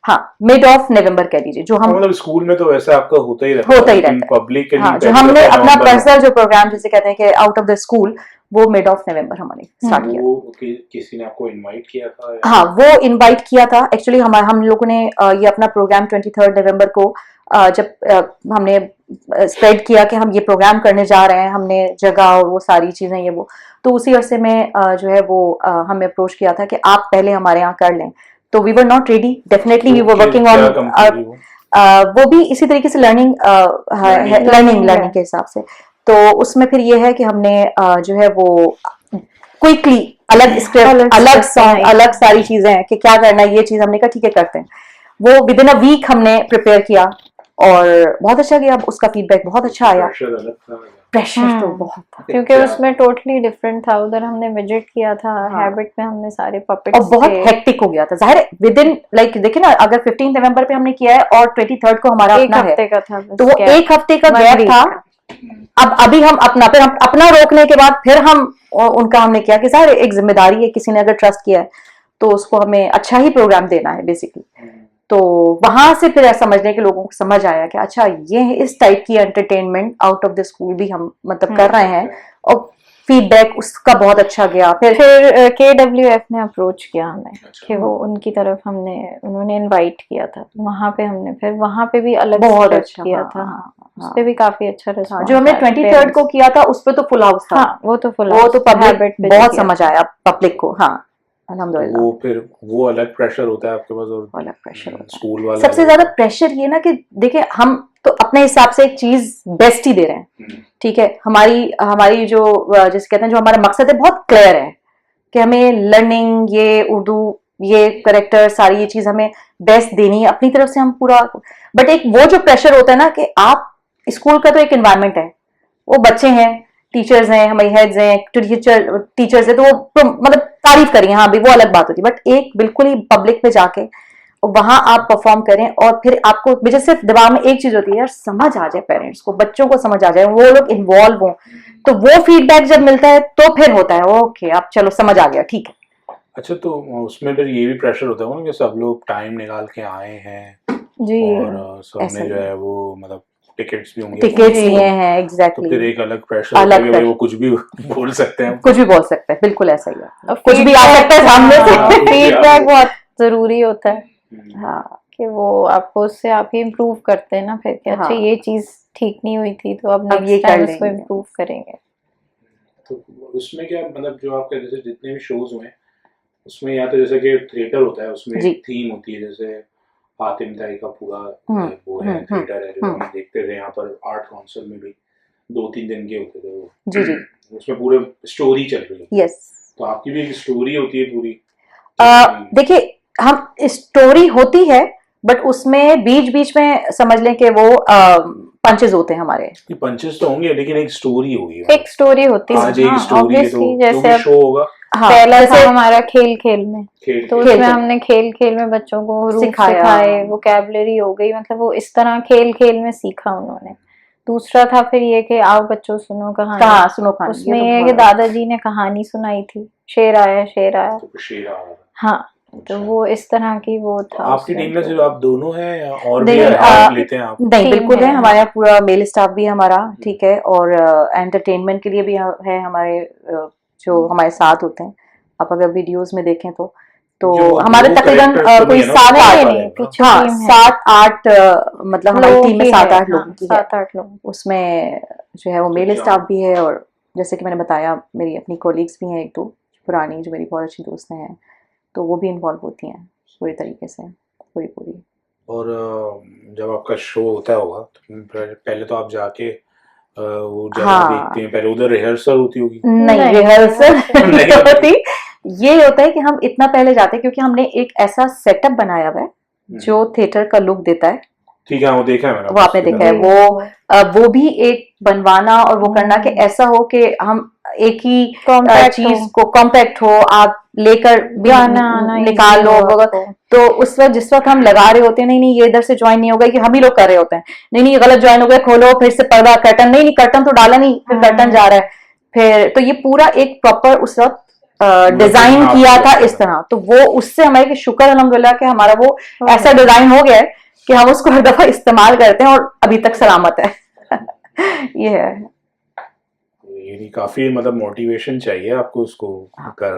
हाँ मिड ऑफ नवंबर कह लीजिए, जो हम मतलब स्कूल में तो वैसे आपका होता ही रहता है पब्लिक, हाँ, जो हमने अपना पर्सनल जो प्रोग्राम जिसे कहते हैं कि आउट ऑफ द स्कूल, वो मिड ऑफ नवंबर हमने स्टार्ट किया। वो किसी ने आपको इनवाइट किया था? हाँ, वो इनवाइट किया था एक्चुअली। हम लोगों ने ये अपना प्रोग्राम 23 नवंबर को जब हमने स्प्रेड किया कि हम ये प्रोग्राम करने जा रहे हैं, हमने जगह और वो सारी चीजें ये वो, तो उसी अरसे में जो है वो हमें अप्रोच किया था कि आप पहले हमारे यहाँ कर लें। तो we were not ready, definitely we were working on, वो भी इसी तरीके से लर्निंग के हिसाब से। तो उसमें फिर ये है कि हमने जो है वो क्विकली अलग स्क्रिप्ट, अलग सॉन्ग, अलग सारी चीजें हैं कि क्या करना है, ये चीज हमने कहा ठीक है करते हैं। वो विद इन अ वीक हमने प्रिपेयर किया और बहुत अच्छा गया, उसका फीडबैक बहुत अच्छा आया। प्रेशर तो बहुत था क्योंकि उसमें टोटली डिफरेंट था, उधर हमने विजिट किया था, हैबिट में हमने सारे पपेट्स, और बहुत हेक्टिक हो गया था, जाहिर है विद इन लाइक देखिए ना, अगर 15 नवंबर पे हमने किया है और 23 को हमारा अपना है, तो वो एक हफ्ते का गैप था। अब अभी हम अपना रोकने के बाद फिर हम उनका हमने किया कि सारे एक जिम्मेदारी है, किसी ने अगर ट्रस्ट किया है तो उसको हमें अच्छा ही प्रोग्राम देना है बेसिकली। तो वहां से फिर समझने के लोगों को समझ आया कि अच्छा ये है, इस टाइप की entertainment out of the school भी हम मतलब कर रहे हैं, और फीडबैक उसका बहुत अच्छा गया। फिर KWF ने अप्रोच किया हमें कि वो उनकी तरफ उन्होंने इनवाइट किया था, वहां पे हमने फिर वहां पे भी अलग बहुत अच्छा किया था। उस पे भी काफी अच्छा रिस्पॉन्स, जो हमने 23 को किया था उस पे तो फुल हाउस था। वो तो पब्लिक बहुत समझ आया पब्लिक को। हाँ अल्हम्दुलिल्लाह। वो फिर वो अलग प्रेशर होता है आपके पास, और अलग प्रेशर होता है। स्कूल वाला सबसे ज्यादा प्रेशर ये ना कि देखिए हम तो अपने हिसाब से एक चीज बेस्ट ही दे रहे हैं, ठीक है, हमारी जो जैसे कहते हैं जो हमारा मकसद है बहुत क्लियर है कि हमें लर्निंग, ये उर्दू, ये करेक्टर, सारी ये चीज हमें बेस्ट देनी है अपनी तरफ से, हम पूरा। बट एक वो जो प्रेशर होता है ना कि आप स्कूल का तो एक एनवायरनमेंट है, वो बच्चे हैं, टीचर्स हैं, हमारी हेड्स हैं, टीचर्स है, तो वो मतलब तारीफ करेंगे, हाँ भी वो अलग बात होती है, बट एक बिल्कुल ही पब्लिक में जाके वहां आप परफॉर्म करें और फिर आपको मुझे सिर्फ दिमाग में एक चीज होती है यार, समझ आ जाए पेरेंट्स को, बच्चों को समझ आ जाए, वो लोग इन्वॉल्व हों, तो वो फीडबैक जब मिलता है तो फिर होता है ओके अब चलो समझ आ गया, ठीक है। अच्छा, तो उसमें फिर ये भी प्रेशर होता है ना कि सब लोग टाइम निकाल के आए हैं जी, और सबने जो है वो मतलब टिकट्स भी होंगे, टिकट्स लिए हैं, तो एग्जैक्टली, फिर एक अलग प्रेशर होता है कि भाई वो कुछ भी बोल सकते हैं, कुछ भी बोल सकते हैं, बिल्कुल ऐसा ही है, और कुछ भी आ सकता है सामने से। फीडबैक बहुत जरूरी होता है हाँ कि वो आपको उससे आप ही इम्प्रूव करते हैं ना फिर कि अच्छा हाँ। ये चीज ठीक नहीं हुई थी तो अब अब ये नेक्स्ट कर टाइम उसको लेंगे। इम्प्रूव करेंगे। तो उसमें क्या मतलब जो आपके जैसे जितने भी शोज हुए हैं उसमें या तो जैसे कि थिएटर होता है, उसमें जी। थीम होती है, जैसे हातिम ताई का पूरा वो है थिएटर है जो हम देखते थे यहाँ पर आर्ट काउंसिल में भी 2-3 दिन के होते थे वो, जी जी, उसमें पूरे स्टोरी चल रही है, यस। तो आपकी भी एक स्टोरी होती है पूरी। देखिए हम स्टोरी होती है बट उसमें बीच बीच में समझ लें कि वो पंचेस होते हैं हमारे, पंचेस तो होंगे लेकिन एक स्टोरी होगी, एक स्टोरी होती है, आज एक हाँ, स्टोरी है, तो obviously, जो जैसे भी अब शो होगा हाँ, पहला था जैसे हमारा खेल खेल में, खेल तो खेल उसमें हमने खेल खेल में बच्चों को रूप सिखाया। सिखाए, वोकैबुलरी हो गई, मतलब वो इस तरह खेल खेल में सीखा उन्होंने। दूसरा था फिर ये कि आओ बच्चों सुनो कहानी, कहाँ सुनो कहानी, उसमें ये ये तो है कि दादाजी ने कहानी सुनाई थी, शेर आया शेर आया, तो शेर आ रहा है। हाँ, तो वो इस तरह की वो था। आपकी टीम में उसमें सिर्फ आप दोनों हैं या और भी नहीं, हेल्प लेते हैं आप? नहीं टीम बिल्कुल है, है, हमारा पूरा मेल स्टाफ भी है हमारा, ठीक है, और एंटरटेनमेंट के लिए भी है हमारे जो हमारे साथ होते हैं, आप अगर वीडियोस में देखें तो जो हमारे दो तकरीबन characters तो कोई नहीं है ना, 7-8 नहीं, पीछे हाँ टीम है, 7-8 मतलब हमारी लोगों टीम में की 7-8 है, लोगों हाँ, की है, 7-8 लोग। उसमें जो है वो मेल अच्छा। स्टाफ भी है, और जैसे कि मैंने बताया मेरी अपनी कोलीग्स भी हैं 1-2 पुरानी जो मेरी बहुत अच्छी दोस्तें हैं, तो वो भी इन्वॉल्व होती हैं पूरी तरीके से, पूरी। और जब आपका शो होता होगा तो पहले तो आप जाके वो जगह हाँ। देखते हैं, पहले उधर रिहर्सल होती होगी? नहीं, नहीं, रिहर्सल नहीं नहीं होती। होती। ये होता है कि हम इतना पहले जाते हैं क्योंकि हमने एक ऐसा सेटअप बनाया हुआ है जो थिएटर का लुक देता है, ठीक है, वो देखा है मैंने, वो आपने उसके देखा है, तरह। वो भी एक बनवाना और वो करना कि ऐसा हो कि हम एक ही Compact चीज हो। को कॉम्पैक्ट हो, आप लेकर भी गाना आना निकाल easy लो हो वगैरह। आपको। तो उस वक्त जिस वक्त हम लगा रहे होते हैं, नहीं ये इधर से ज्वाइन नहीं होगा, कि हम ही लोग कर रहे होते हैं, नहीं गलत ज्वाइन हो गया, खोलो फिर से पर्दा, कर्टन, नहीं कर्टन तो डाला नहीं, फिर कर्टन जा रहा है, फिर तो ये पूरा एक प्रॉपर उस वक्त डिजाइन किया था इस तरह, तो वो उससे हमारे शुक्र अल्हम्दुलिल्लाह कि हमारा वो ऐसा डिजाइन हो गया है कि हम उसको हर दफा इस्तेमाल करते हैं और अभी तक सलामत है। ये है, ये काफी मतलब मोटिवेशन चाहिए आपको उसको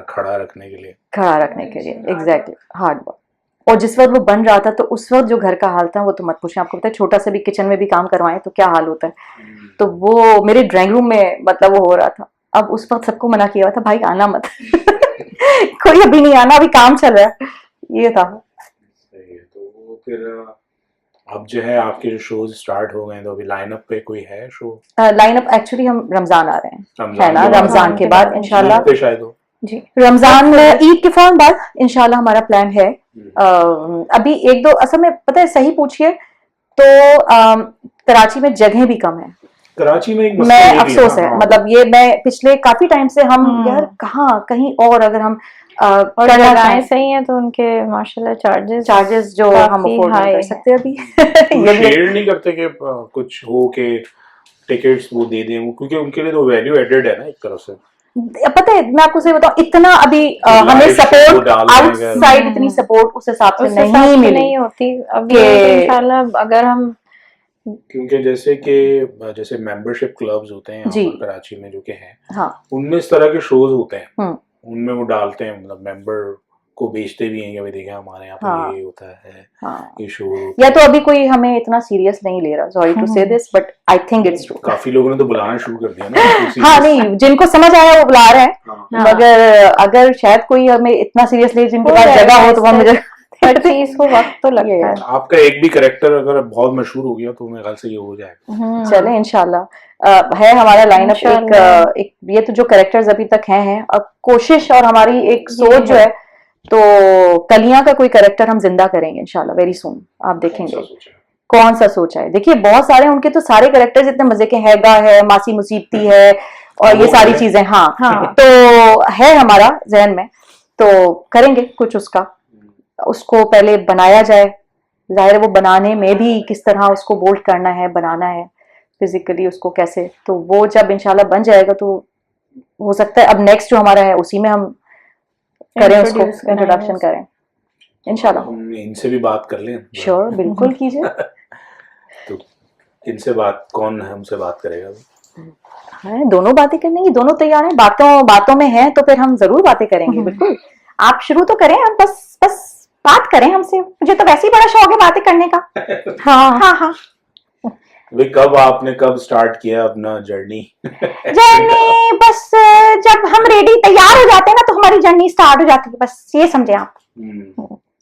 खड़ा रखने के लिए, खड़ा रखने के लिए, एग्जैक्टली, हार्ड वर्क। और जिस वक्त वो बन रहा था तो उस वक्त जो घर का हाल था वो तो मत पूछें, आपको पता है छोटा सा भी किचन में भी काम करवाएं तो क्या हाल होता है, तो वो मेरे ड्राइंग रूम में मतलब वो हो रहा था। अब उस वक्त सबको मना किया हुआ था भाई आना मत कोई अभी नहीं आना, अभी काम चल रहा है, ये था। सही है। तो फिर अब जो है आपके जो शोज स्टार्ट हो गए, तो अभी लाइनअप पे कोई है शो? लाइनअप एक्चुअली हम रमजान आ रहे हैं, है ना, के रमजान के बाद इंशाल्लाह, ईद पे शायद हो। जी, रमजान ईद के फौरन बाद इंशाल्लाह हमारा प्लान है। अभी 1-2 असल में पता है सही पूछिए तो कराची में जगह भी कम है, कराची में एक मैं मसला ये भी अफसोस है, हाँ। मतलब ये मैं पिछले काफी टाइम से हम यार कहाँ कहीं और अगर हम और करना जगहें चाहें, सही हैं तो उनके माशाल्लाह चार्जेस जो हम काफी अफोर्ड नहीं high कर है। सकते अभी तो ये भी शेयर नहीं करते कि कुछ हो के टिकट्स वो दे दें, क्योंकि उनके लिए तो वैल्यू एडेड है ना एक तरफ से। पता है मैं आपको सही बताऊं, इतना अभी हमें live show सपोर्ट डाल रहे हैं आउटसाइड इतनी सपोर्ट उस हिसाब से उस हिसाब नहीं से मिली नहीं होती अभी, कि- इंशाल्लाह अगर हम क्योंकि जैसे मेंबरशिप क्लब्स होते हैं यहाँ जी। पर कराची में जो कि हैं, हाँ उनमें इस तरह के शोज होते हैं, हम्म, उनमें वो डालते हैं, मतलब मेंबर को बेचते भी हैं कि भाई देखा हमारे यहाँ पे हाँ। ये होता है, हाँ, ये शो या तो अभी कोई हमें इतना सीरियस नहीं ले रहा, सॉरी टू से this but I think it's true. काफी लोगों ने तो बुलाना शुरू कर दिया ना हाँ नहीं, जिनको समझ आया वो बुला रहे हैं, हाँ। मगर अगर शायद कोई हमें इतना सीरियस ले जिनके हो पास जाएगा जगह हो तो वो ऐसे। मुझे हर चीज को वक्त तो लगता ये है। आपका एक भी कैरेक्टर अगर बहुत मशहूर हो गया तो मेरे ख्याल से ये हो जाएगा। चले इंशाल्लाह है हमारा लाइनअप इंशाल्लाह। एक ये तो जो कैरेक्टर्स अभी तक हैं अब कोशिश और हमारी एक सोच जो है, तो कलियां का कोई कैरेक्टर हम जिंदा करेंगे इंशाल्लाह वेरी सून, आप देखेंगे। कौन सा सोचा है, देखिए बहुत सारे उनके तो सारे कैरेक्टर्स इतने मजे के, हैगा है, मासी मुसीबती है, और ये वो सारी है। चीजें, हाँ हाँ। तो है हमारा जहन में, तो करेंगे कुछ उसका, उसको पहले बनाया जाए, जाहिर है वो बनाने में भी किस तरह उसको बोल्ड करना है, बनाना है फिजिकली उसको कैसे, तो वो जब इंशाल्लाह बन जाएगा तो हो सकता है अब नेक्स्ट जो हमारा है उसी में हम करें, उसको Introduce करें इंट्रोडक्शन उसको। करें इंशाल्लाह। हम इनसे भी बात कर लें। श्योर, बिल्कुल कीजिए। तो इनसे बात, कौन हमसे बात करेगा? है, दोनों बातें करने की, दोनों तैयार हैं, बातों में हैं तो फिर हम जरूर बातें करेंगे, बिल्कुल। आप शुरू तो करें, हम बस बात करें हमसे, मुझे तो वैसे ही बड़ा शौक है बातें करने का। हाँ हाँ हाँ। भाई आपने कब स्टार्ट किया अपना जर्नी? जर्नी बस जब हम रेडी तैयार हो जाते हैं ना तो हमारी जर्नी स्टार्ट हो जाती है, बस ये समझे आप।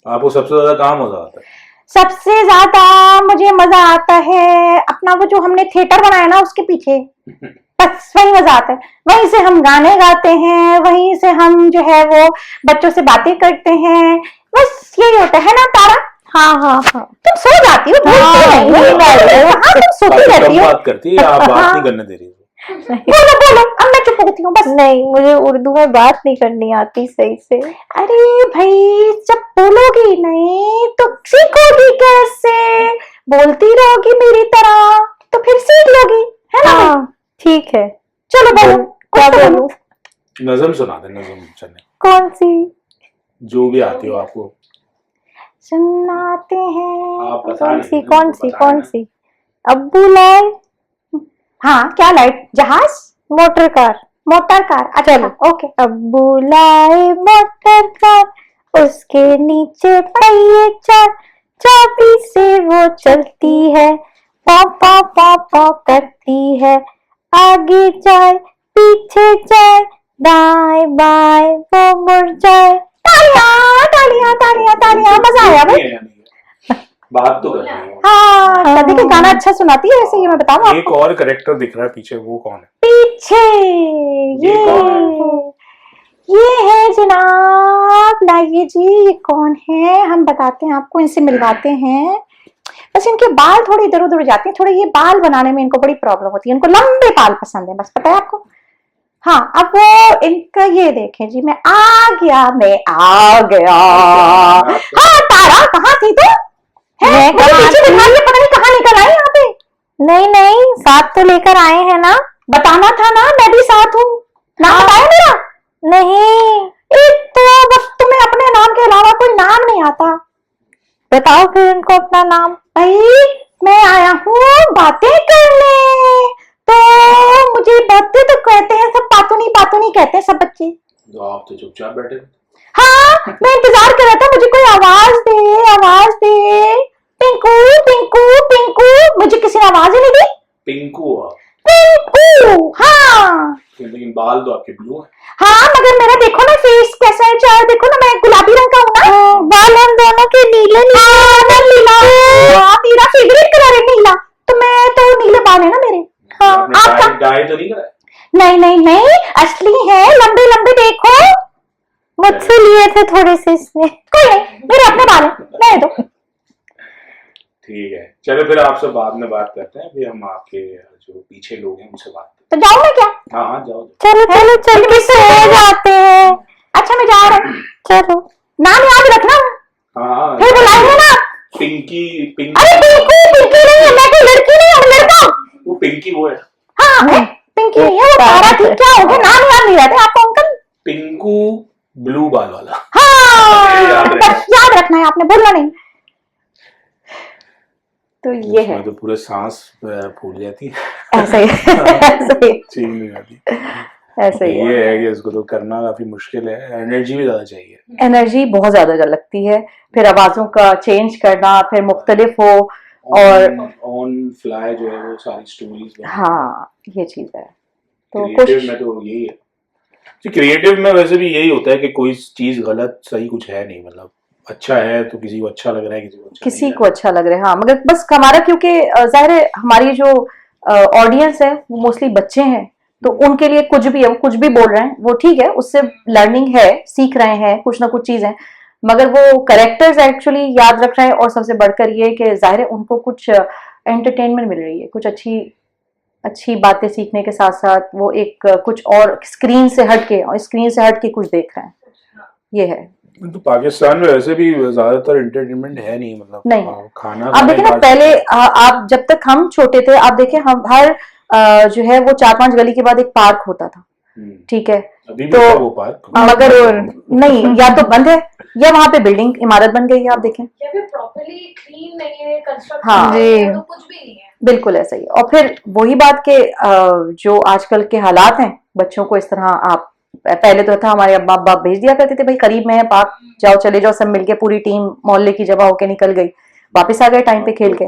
आपको सबसे ज्यादा कहाँ मजा आता है? सबसे ज्यादा मुझे मजा आता है अपना वो जो हमने थिएटर बनाया ना उसके पीछे, बस वही मजा आता है। वहीं से हम गाने गाते हैं, वहीं से हम जो है वो बच्चों से बातें करते हैं, बस यही होता है ना तारा? हाँ हाँ हाँ। तुम सो जाती हो, हाँ, बोलती नहीं हो। हाँ, तुम सोती काफी रहती कम हो। बात करती है, आप बात नहीं करने दे रही हो। बोलो बोलो, अब मैं चुप होती हूँ बस। नहीं, मुझे उर्दू में बात नहीं करनी आती सही से। अरे भाई, जब बोलोगी नहीं तो सीखोगी कैसे? बोलती रहोगी मेरी तरह तो फिर सीख लोगी, है ना? हाँ ठीक है। चलो बोलो, क्या कुछ तो बोलूं? नज़म सुना दे, नज़म चलने, कौन सी? जो भी आती हो आपको। सुनाते हैं। आप बता कौन नहीं, सी हमको कौन सी बताना कौन है। सी? अब्बू लाए हाँ, क्या लाइट? जहाज? Motor car. Motor car? अच्छा ओके। अब्बू लाए मोटर कार, उसके नीचे पहिए चार, चाबी से वो चलती है, पॉ पॉ पॉ पॉ करती है, आगे जाए पीछे जाए, दाएं बाएं वो मुड़ जाए। तालियां तालियां तालियां तालियां, मजा आया भाई। बात तो कर रही है। हाँ, देखिए गाना अच्छा सुनाती है वैसे, ये मैं बताऊँ एक आपको। और करेक्टर दिख रहा है पीछे, वो कौन है? पीछे ये कौन ये है जनाब, लाइए जी, ये कौन है हम बताते हैं आपको, इनसे मिलवाते हैं। बस इनके बाल थोड़े इधर उधर जाते हैं, थोड़े ये बाल बनाने में इनको बड़ी प्रॉब्लम होती है, इनको लंबे बाल पसंद है, बस पता है आपको। हाँ, अब वो इनका ये देखें जी, मैं आ गया, मैं आ गया। हाँ तारा, कहाँ थी तू? मैं मुझे कहाँ पीछे थी? बिठा के पता नहीं कहाँ निकल आई यहाँ पे। नहीं नहीं, साथ तो लेकर आए हैं ना। बताना था ना, मैं भी साथ हूँ। नाम बताया मेरा? नहीं, एक तो बस तुम्हें अपने नाम के अलावा कोई नाम नहीं आता। बताओ फिर इनको अपना नाम। भाई, मैं आया हूँ बातें करने, तो मुझे बातें तो कहते हैं सब, बातों नहीं कहते हैं सब बच्चे। तो आप तो चुपचाप बैठे थे। हाँ, मैं इंतजार कर रहा था, मुझे कोई आवाज दे, आवाज दे। पिंकू पिंकू पिंकू, मुझे किसी ने आवाज ही नहीं दी। पिंकू आप? पिंकू, हाँ लेकिन बाल तो आपके ब्लू है। हाँ, मगर मेरा देखो ना फेस कैसा है, चाहे देखो ना, मैं गुलाबी रंग का हूँ ना। बाल हम दोनों के नीले नीला, हाँ मेरा फेवरेट कलर है नीला, तो मैं तो नीले बाल है ना मेरे। हाँ, आपने आपका? डाई तो नहीं करा? नहीं नहीं नहीं, असली है, लंबे लंबे देखो। मुझसे लिए थे थोड़े से इसने। कोई नहीं, मेरे अपने बाल हैं, रहने दो। ठीक है, चलो फिर आपसे बाद में बात करते हैं, अभी हम आपके जो पीछे लोग हैं उनसे बात तो जाऊँ मैं क्या? करते हैं। हाँ हाँ, जाओ। चलो चलो चल के सो जाते हैं। अच्छा मैं जा रहा हूँ, चलो। नाम याद रखना, हाँ, फिर बुलाएंगे ना। पिंकी। अरे पिंकू, पिंकी नहीं है, मैं कोई लड़की नहीं हूँ, लड़का हूँ। वो पिंकी वो है। हाँ, पिंकी नहीं है, वो तारा थी, क्या हो गया, नाम याद नहीं रहते आपको अंकल? पिंकू ब्लू बाल वाला। हाँ, बस याद रखना है आपने, भूलना नहीं। तो ये है, तो पूरे सांस फूल जाती है, ऐसे ही ऐसे ही चीन नहीं आती। ऐसे ही ये है कि इसको तो करना काफी मुश्किल है, एनर्जी भी ज्यादा चाहिए। एनर्जी बहुत ज्यादा लगती है, फिर आवाजों का चेंज करना, फिर मुख्तलिफ हो, और ऑन फ्लाई जो है वो सारी स्टोरीज। हाँ ये चीज है। तो क्रिएटिव में तो यही है, क्रिएटिव में वैसे भी यही होता है कि कोई चीज गलत सही कुछ है नहीं, मतलब अच्छा है तो किसी को अच्छा लग रहा है, किसी को अच्छा लग रहा है। हाँ, मगर बस हमारा, क्योंकि जाहिर है हमारी जो ऑडियंस है वो मोस्टली बच्चे हैं, तो उनके लिए कुछ भी है, वो कुछ भी बोल रहे हैं, वो ठीक है, उससे लर्निंग है, सीख रहे हैं कुछ ना कुछ चीजें, मगर वो करेक्टर्स एक्चुअली याद रख रहे हैं, और सबसे बढ़कर ये कि जाहिर है उनको कुछ एंटरटेनमेंट मिल रही है, कुछ अच्छी अच्छी बातें सीखने के साथ साथ वो एक कुछ और स्क्रीन से हट के कुछ देख रहे हैं, ये है। तो पाकिस्तान में वैसे भी ज्यादातर एंटरटेनमेंट है नहीं, मतलब नहीं। खाना आप खाने देखिए ना, के बाद- पहले आप जब तक हम छोटे थे, आप देखिए हम हर जो है वो 4-5 गली के बाद एक पार्क होता था, ठीक है, अभी भी तो है वो पार्क, मगर नहीं, या तो बंद है या वहां पे बिल्डिंग इमारत बन गई है, आप देखें। या फिर प्रॉपर्ली क्लीन नहीं है, कंस्ट्रक्शन हाँ। नहीं है, तो कुछ भी नहीं है। बिल्कुल ऐसा ही है। और फिर वही बात के जो आजकल के हालात हैं, बच्चों को इस तरह आप पहले तो था हमारे अब्बा अब्बा भेज दिया करते थे, भाई करीब में है पार्क, जाओ चले जाओ, सब मिलके पूरी टीम मोहल्ले की जमा होके निकल गई, वापस आ गए टाइम पे खेल के।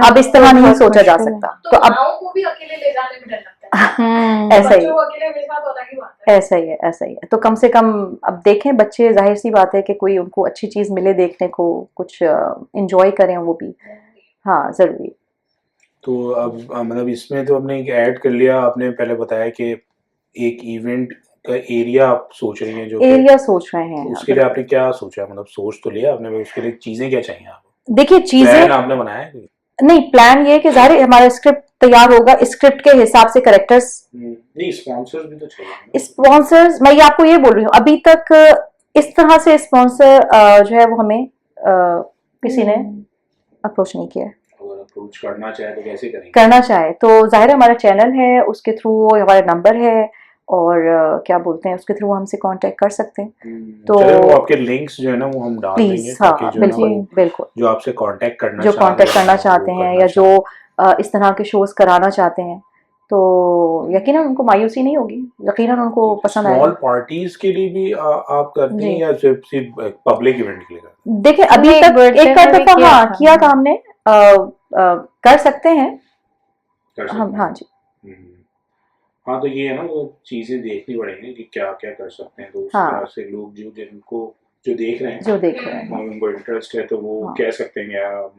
अब इस तरह नहीं सोचा जा सकता, तो तो अब माओ को भी अकेले ले जाने में डर लगता है। ऐसा ही बच्चों को अकेले ले जाना तो अलग ही बात है। ऐसा ही है, ऐसा ही है। तो कम से कम अब देखें बच्चे, जाहिर सी बात है कि कोई उनको अच्छी चीज मिले देखने को, कुछ एंजॉय करें वो भी, हाँ जरूरी। तो अब मतलब इसमें तो आपने एक ऐड कर लिया, आपने पहले बताया कि एक इवेंट का एरिया आप सोच रही हैं, जो कि- एरिया सोच रहे हैं, उसके लिए आपने क्या सोचा, मतलब सोच तो लिया आपने, उसके लिए चीजें क्या चाहिए आपको, देखिए चीजें प्लान आपने बनाया है? नहीं, प्लान ये है कि जाहिर है हमारा स्क्रिप्ट तैयार होगा, स्क्रिप्ट के हिसाब से कैरेक्टर्स, नहीं स्पॉन्सर्स भी तो चाहिए। स्पॉन्सर्स, मैं ये आपको ये बोल रही हूँ, अभी तक इस तरह से स्पॉन्सर जो है वो हमें किसी ने अप्रोच नहीं किया है। अगर अप्रोच करना चाहे तो कैसे करेंगे? करना चाहे तो जाहिर है हमारा चैनल है, उसके थ्रू हमारा नंबर है, और क्या बोलते हैं, उसके थ्रू हमसे कांटेक्ट कर सकते हैं। तो चलो वो आपके लिंक्स जो है ना वो हम डाल देंगे, प्लीज, हाँ ताकि जो है ना बिल्कुल वो बिल्कुल, जो आपसे कांटेक्ट करना जो चाह रहे कांटेक्ट करना हैं, चाहते वो हैं करना या चाहते जो इस तरह के शोज कराना चाहते हैं, तो यकीनन उनको मायूसी नहीं होगी, यकीनन उनको हैं। पसंद स्मॉल आएगा। पार्टीज के लिए भी आप करती हैं जी। या सिर्फ पब्लिक इवेंट के लिए करती हैं? देखिए अभी हमने एक तक birthday एक आध में भी दफा किया हाँ था। किया था हमने, कर सकते हैं कर सकते हम, हैं। हाँ जी। हम्म। हाँ तो ये है ना, वो चीजें देखनी पड़ेंगी कि क्या क्या कर सकते हैं, तो उस हाँ। तरह से लोग जो देख रहे हैं, जो देख रहे हैं, और उनको इंटरेस्ट है तो वो हाँ। कह सकते हैं यार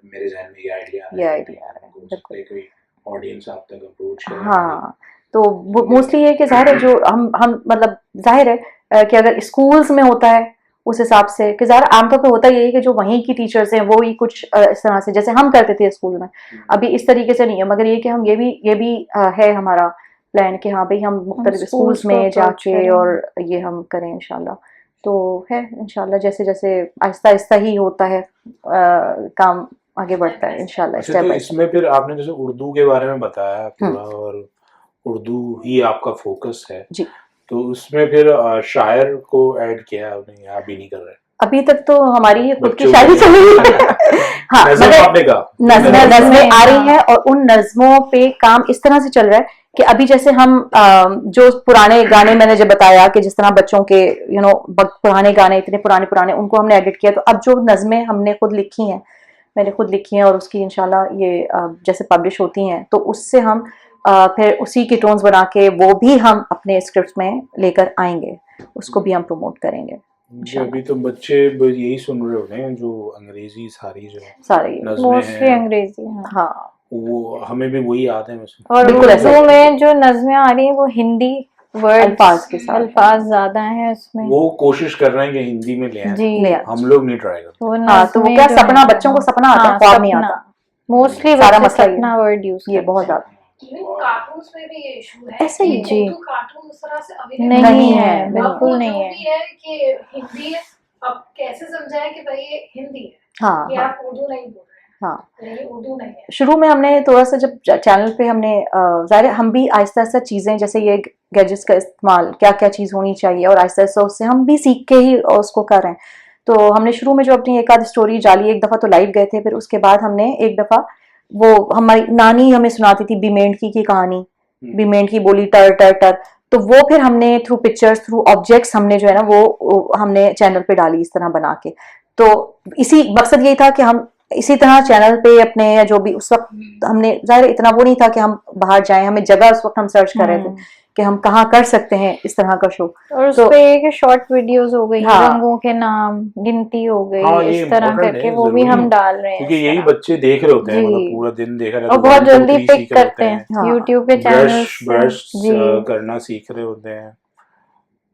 मेरे जहन में ये आइडिया ये idea आ रहा है, हो सकता है कोई ऑडियंस आप तक अप्रोच करे। हाँ, तो मोस्टली ये कि जाहिर है जो हम मतलब जाहिर है कि अगर स्कूल्स में होता है उस हिसाब से, कि ज़ाहिर आमतौर पे होता यही है कि जो वहीं की टीचर्स हैं वो ही कुछ इस तरह से जैसे हम करते थे स्कूल में, अभी इस तरीके से नहीं है, मगर ये कि हम ये भी है हमारा प्लान कि हाँ भाई हम मुख्तलिफ schools स्कूल्स को में approach जाके करें। और ये हम करें इंशाल्लाह। तो है इंशाल्लाह, जैसे जैसे आहिस्ता आहिस्ता ही होता है काम आगे बढ़ता है इंशाल्लाह, अच्छा, स्टेप तो बाय इसमें फिर आपने जैसे उर्दू के बारे में बताया पूरा, और उर्दू ही आपका फोकस है, जी। तो उसमें फिर शायर को ऐड किया आपने या अभी नहीं कर रहे? अभी तक तो हमारी खुद की बच्चों शायरी के चल रही है। हाँ, नज़म मगर आपने कहा नज़में आ रही हाँ। हैं, और उन नज़मों पे काम इस तरह से चल रहा है कि अभी जैसे हम जो पुराने गाने मैंने जब बताया कि जिस तरह बच्चों के पुराने गाने इतने पुराने पुराने उनको हमने एडिट किया, तो अब जो नज़में हमने खुद लिखी हैं, मैंने खुद लिखी हैं, और उसकी इंशाल्लाह ये जैसे पब्लिश होती हैं तो उससे हम फिर उसी की टोन्स बना के वो भी हम अपने स्क्रिप्ट में लेकर आएंगे, उसको भी हम प्रमोट करेंगे जी। अभी तो बच्चे यही सुन रहे होते हैं जो अंग्रेजी सारी जो सारे। नज़में मोस्टली हैं, अंग्रेजी, हाँ। हाँ, वो हमें भी वही याद है वैसे। और बिल्कुल ऐसा उर्दू है। में जो नज़में आ रही हैं वो हिंदी वर्ड अल्फाज के साथ। अल्फाज ज्यादा हैं उसमें। वो कोशिश कर रहे हैं कि हिंदी में ले आएं, जी। ले आए। हम लोग नहीं ट्राई करते। वो हाँ, तो वो नज़में क्या जो सपना, हैं, बच्चों को सपना आता है, हाँ, ख्वाब नहीं सपना। आता। मोस्टली सारा बच्चे मसला ये सपना वर्ड यूज ये बहुत ज्यादा इवन कार्टून्स में भी ये इशू है ऐसे ही, कि जी। उर्दू कार्टून उस तरह से अवेलेबल नहीं है, अब बिल्कुल वो नहीं जो है। भी है कि हिंदी है, अब कैसे समझाएं कि भाई ये हिंदी है, हाँ ये हाँ आप उर्दू नहीं बोल रहे हैं, हाँ। ये उर्दू नहीं है। शुरू में हमने थोड़ा सा जब चैनल पे हमने ज़ाहिर है हम भी आहिस्ता आहिस्ता चीज़ें जैसे ये गैजेट्स का इस्तेमाल क्या क्या चीज़ होनी चाहिए, और आहिस्ता आहिस्ता उससे हम भी सीख के ही उसको कर रहे हैं। तो हमने शुरू में जो अपनी एक आध स्टोरी डाली, एक दफ़ा तो लाइव गए थे, फिर उसके बाद हमने एक दफ़ा वो हमारी नानी हमें सुनाती थी बी मेंढकी की कहानी, बी मेंढकी बोली टर टर टर, तो वो फिर हमने थ्रू पिक्चर्स थ्रू ऑब्जेक्ट्स हमने जो है ना वो हमने चैनल पे डाली इस तरह बना के। तो इसी मकसद यही था कि हम इसी तरह चैनल पे अपने या जो भी उस वक्त हमने ज़ाहिर इतना वो नहीं था कि हम बाहर जाएं, हमें जगह उस वक्त हम सर्च कर रहे थे कि हम कहाँ कर सकते हैं इस तरह का शो। और उस तो- पे एक शॉर्ट वीडियोस हो गई, हाँ। रंगों के नाम, गिनती हो गई, हाँ, ये इस तरह important करके है, वो भी जरूरी हम है। डाल रहे हैं क्योंकि इस यही तरह। बच्चे देख रहे होते हैं, जी। मतलब पूरा दिन देखा रहता और है, बहुत तो जल्दी 1, 2, 3 पिक सीख रहे करते होते हैं हाँ। यूट्यूब के चैनल्स ब्रश से। जी। करना सीख रहे होते हैं,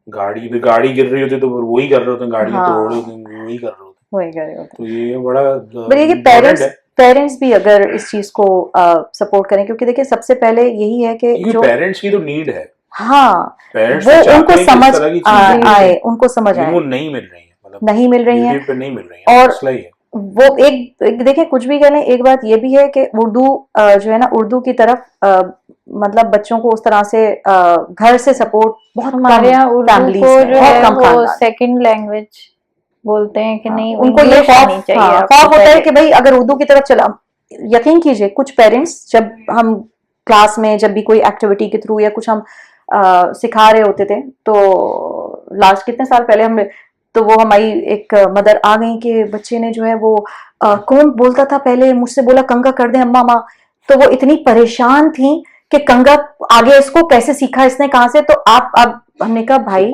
गाड़ी गिर रही होती है तो वही कर रहे होते हैं, गाड़ी हाँ। तोड़ रहे होते हैं वही कर रहे होते हैं, वही कर रहे होते तो ये बड़ा हैं। ये कि important पेरेंट्स है। पेरेंट्स भी अगर इस चीज को सपोर्ट करें, क्योंकि देखिए सबसे पहले यही है कि क्योंकि जो पेरेंट्स की तो नीड है, हाँ पेरेंट्स वो तो चाहते उनको हैं कि इस समझ तरह की चीजें आए, उनको समझ लेकिन आए, वो नहीं मिल रही है, मतलब नहीं मिल रही हैं। यूट्यूब पे नहीं मिल रही है, और मसला ही है। वो एक देखिए कुछ भी कह लें, एक बात ये भी है कि उर्दू जो है ना, उर्दू की तरफ मतलब बच्चों को उस तरह से घर से सपोर्ट बहुत हमारे यहाँ कम, उर्दू फैमिलीज को में जो बहुत है कम वो खानदान। सेकंड लैंग्वेज बोलते हैं कि नहीं, उनको ये इंग्लिश आनी खौफ, चाहिए हाँ, आपको खौफ होता है पहले। कि भाई अगर उर्दू की तरफ चला, यकीन कीजिए कुछ पेरेंट्स, जब हम क्लास में जब भी कोई एक्टिविटी के थ्रू या कुछ हम सिखा रहे होते थे, तो लास्ट कितने साल पहले हम, तो वो हमारी एक मदर आ गई कि बच्चे ने जो है वो कौन बोलता था पहले, मुझसे बोला कंगा कर दे अम्मा माँ, तो वो इतनी परेशान थी कि कंगा आगे इसको कैसे सीखा इसने, कहाँ से, तो आप अब हमने कहा भाई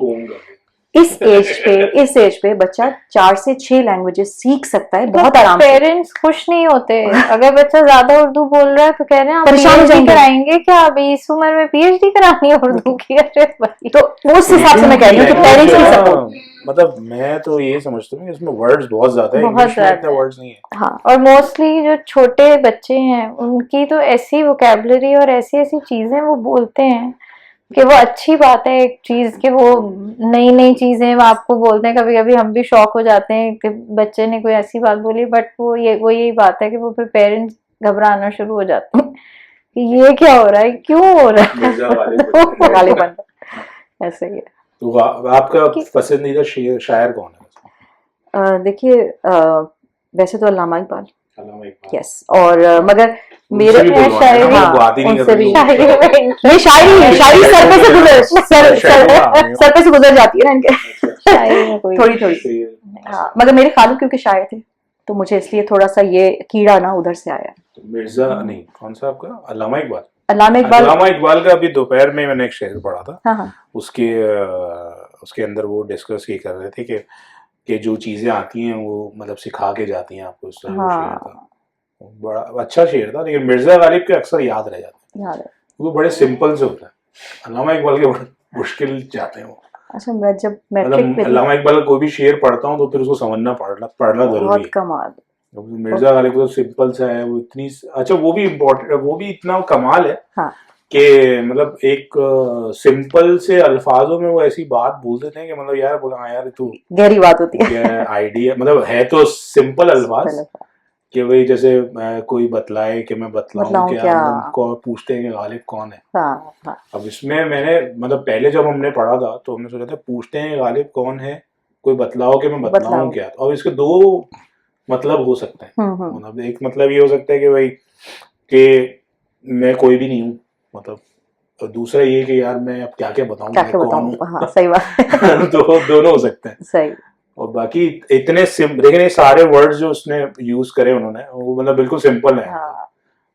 इस एज पे बच्चा 4 से 6 लैंग्वेजेस सीख सकता है बहुत आराम से। पेरेंट्स खुश नहीं होते अगर बच्चा ज्यादा उर्दू बोल रहा है, तो कह रहे हैं आप परेशान हो PhD जाएंगे। कराएंगे क्या, अभी इस उम्र में PhD करानी है उर्दू की? अरे भाई, तो उस हिसाब से मैं कह रही हूँ कि पेरेंट्स की सपोर्ट, मतलब मैं तो ये समझता हूँ कि इसमें वर्ड्स बहुत ज्यादा है, बहुत इंग्लिश में ज्यादा इतने है। वर्ड्स नहीं है। हाँ और मोस्टली जो छोटे बच्चे हैं उनकी तो ऐसी वोकेबलरी और ऐसी ऐसी चीजें वो बोलते हैं कि वो अच्छी बात है एक चीज कि वो नई नई चीजें वो आपको बोलते हैं। कभी कभी हम भी शॉक हो जाते हैं कि बच्चे ने कोई ऐसी बात बोली, बट वो यही बात है कि वो फिर पेरेंट्स घबराना शुरू हो जाते हैं कि ये क्या हो रहा है, क्यों हो रहा है। मिर्जा वो गाली बन ऐसे ही है। तो आपका पसंदीदा शायर कौन है? देखिए वैसे तो अल्लामा इकबाल, अल्लामा इकबाल। यस, और मगर मेरे उनसे भी बुलवाना है ना, शायरी, मतलब बात ही नहीं उनसे कर भी रहे लोग। ये शायरी सर पे से गुजर सर पे से गुजर जाती है ना इनके, शायरी में कोई थोड़ी थोड़ी। हाँ मगर मेरे खालू क्योंकि शायर थे, तो मुझे इसलिए थोड़ा सा ये कीड़ा ना उधर से आया। मिर्जा नहीं, कौन सा आपका? अल्लामा इकबाल। अल्लामा इकबाल, अल्लामा इकबाल का अभी दोपहर में मैंने एक शेर पढ़ा था। हाँ हाँ उसके अंदर वो डिस्कस ये कर रहे थे कि जो चीजें आती हैं वो मतलब सिखा के जाती हैं आपको, उस तरह का शेर था। बड़ा अच्छा शेर था, लेकिन मिर्जा गालिब के अक्सर याद रह जाते हैं, याद है। वो बड़े सिंपल से होता है। अल्लामा इकबाल के बड़े मुश्किल जाते हैं वो। अच्छा मैं जब मैट्रिक मतलब पे थी, अल्लामा इकबाल का कोई भी शेर पढ़ता हूँ तो फिर उसको समझना पढ़ना जरूरी बहुत है। कमाल, मिर्जा गालिब तो सिंपल सा है, वो इतनी अच्छा, वो भी इम्पोर्टेंट, वो भी इतना कमाल है हाँ कि मतलब एक सिंपल से अल्फाजों में वो ऐसी बात बोल देते हैं कि मतलब यार बोला हाँ यार तू गहरी बात होती है। क्या आइडिया, मतलब है तो सिंपल अल्फाज कि भाई जैसे कोई बतलाए कि मैं बतलाऊं क्या, मतलब को पूछते हैं कि गालिब कौन है। हाँ हाँ अब इसमें मैंने मतलब पहले जब हमने पढ़ा था तो हमने सोचा था पूछते हैं गालिब कौन है, कोई बतलाओ कि मैं बतलाऊं क्या। अब इसके दो मतलब हो सकते हैं। मतलब एक मतलब ये हो सकता है कि भाई कि मैं कोई भी नहीं हूँ, मतलब, और दूसरा ये कि यार मैं अब क्या क्या बताऊं, मैं कौन हूँ। हाँ सही बात तो दोनों हो सकते हैं सही। और बाकी इतने लेकिन ये सारे वर्ड्स जो उसने यूज करे उन्होंने वो मतलब बिल्कुल सिंपल है। हाँ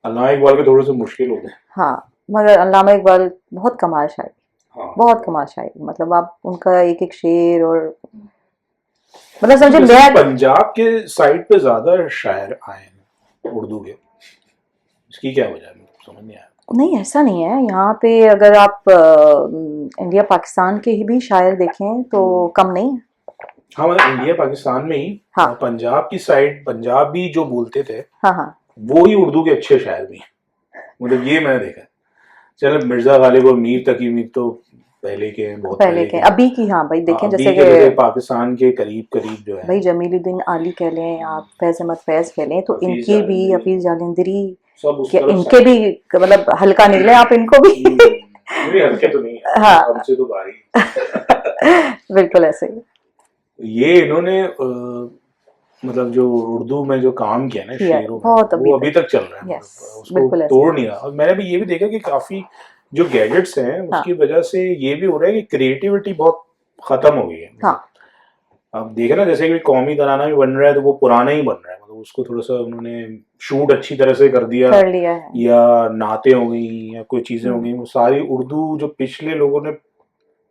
अल्लामा इकबाल के थोड़े से मुश्किल होते हैं। हाँ मगर अल्लामा इकबाल बहुत कमाल शायर, हाँ। बहुत कमाल शायर, मतलब आप उनका एक एक शेर, और मतलब समझे वैसे मैं पंजाब के साइड पे ज्यादा शायर आए हैं उर्दू के, इसकी क्या वजह है समझ नहीं आया। नहीं ऐसा नहीं है, यहाँ पे अगर आप इंडिया पाकिस्तान के ही भी शायर देखें तो कम नहीं है। हाँ मतलब इंडिया पाकिस्तान में ही, हाँ। पंजाब की साइड पंजाबी जो बोलते थे हाँ हाँ वो ही उर्दू के अच्छे शायर भी हैं, मतलब ये मैंने देखा। चलो मिर्जा गालिब और मीर तकी मीर तो पहले के हैं, बहुत पहले के, अभी की, हाँ भाई देखें अभी जैसे के जैसे कि पाकिस्तान के करीब करीब जो है भाई जमीलुद्दीन आली कह लें, आप फैज अहमद फैज कह लें, तो हफीज इनकी भी, जालंधरी, हफीज जालंधरी, सब उस क्या तरफ इनके भी मतलब हल्का निकले आप इनको भी। नहीं हल्के तो नहीं है, हाँ। हमसे तो भारी। बिल्कुल ऐसे ही ये इन्होंने मतलब जो उर्दू में जो काम किया ना किया, शेरों में, बहुत वो अभी तक चल रहा है। Yes, मतलब बिल्कुल उसको ऐसे। तोड़ नहीं रहा। और मैंने भी ये भी देखा कि काफी जो गैजेट्स हैं उसकी वजह से ये भी हो रहा है कि क्रिएटिविटी बहुत खत्म हो गई है। हाँ। अब देखे ना जैसे कि कौमी तराना भी बन रहा है तो वो पुराना ही बन रहा है, मतलब उसको थोड़ा सा उन्होंने शूट अच्छी तरह से कर दिया, कर लिया है। या नाते हो गई या कोई चीजें हो गई, वो सारी उर्दू जो पिछले लोगों ने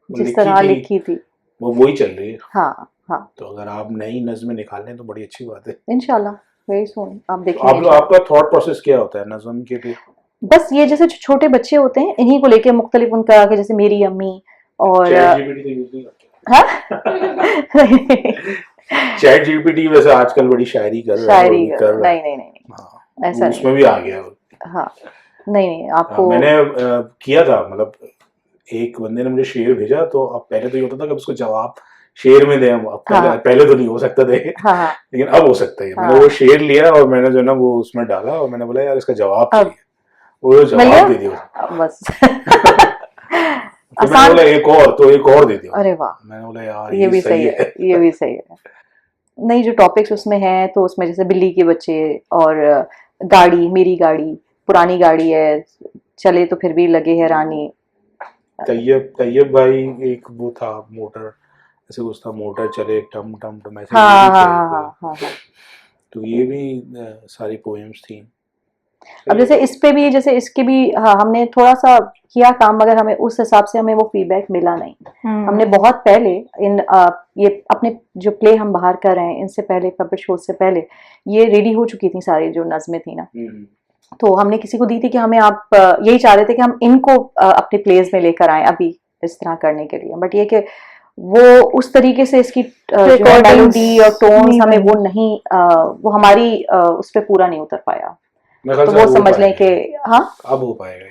जिस तरह लिखी थी वो वही चल रही है। हाँ हाँ, तो अगर आप नई नज़्में निकाल लें तो बड़ी अच्छी बात है। इंशाल्लाह वेरी सून आप देखेंगे। आपका थॉट प्रोसेस क्या होता है नज़्म के लिए? बस ये जैसे छोटे बच्चे होते हैं इन्हीं को लेके मुख्तलिफ उनका, कि जैसे मेरी अम्मी और चैट जीपीटी वैसे आजकल बड़ी शायरी कर रहा है। शायरी नहीं नहीं नहीं, हाँ। ऐसा नहीं। उसमें भी आ गया। हाँ नहीं आपको मैंने किया था, मतलब एक बंदे ने मुझे शेर भेजा, तो अब पहले तो ये होता था कि उसको जवाब शेर में दे हम, अब पहले तो नहीं हो सकता थे, लेकिन अब हो सकता है। मैंने वो शेर लिया और मैंने जो ना वो उसमें डाला और मैंने बोला यार इसका जवाब चाहिए, वो जवाब दे दिया बस। तो मैंने बोला एक और दे दिया। अरे वाह, मैंने बोला यार ये भी सही है, ये भी सही है। नहीं जो टॉपिक्स उसमें हैं तो उसमें जैसे बिल्ली के बच्चे और गाड़ी, मेरी गाड़ी, पुरानी गाड़ी है, चले तो फिर भी लगे है रानी। तैयब भाई एक वो था मोटर, ऐसे कुछ था, मोटर चले टम टम टम ऐसे। हाँ। तो ये भी सारी पोएम्स थी। अब जैसे इस पे भी, जैसे इसके भी हमने थोड़ा सा किया काम, मगर हमें उस हिसाब से हमें वो फीडबैक मिला नहीं। हमने बहुत पहले ये अपने जो प्ले हम बाहर कर रहे हैं, इनसे पहले पपेट शो से पहले ये रेडी हो चुकी थी सारी जो नज़में थी ना, तो हमने किसी को दी थी कि हमें आप यही चाह रहे थे कि हम इनको अपने प्लेस में लेकर आए अभी इस तरह करने के लिए, बट ये कि वो उस तरीके से इसकी मेलोडी और टोन्स हमें वो नहीं वो हमारी उस पर पूरा नहीं उतर पाया। तो वो समझ लें कि हाँ अब हो पाएगा,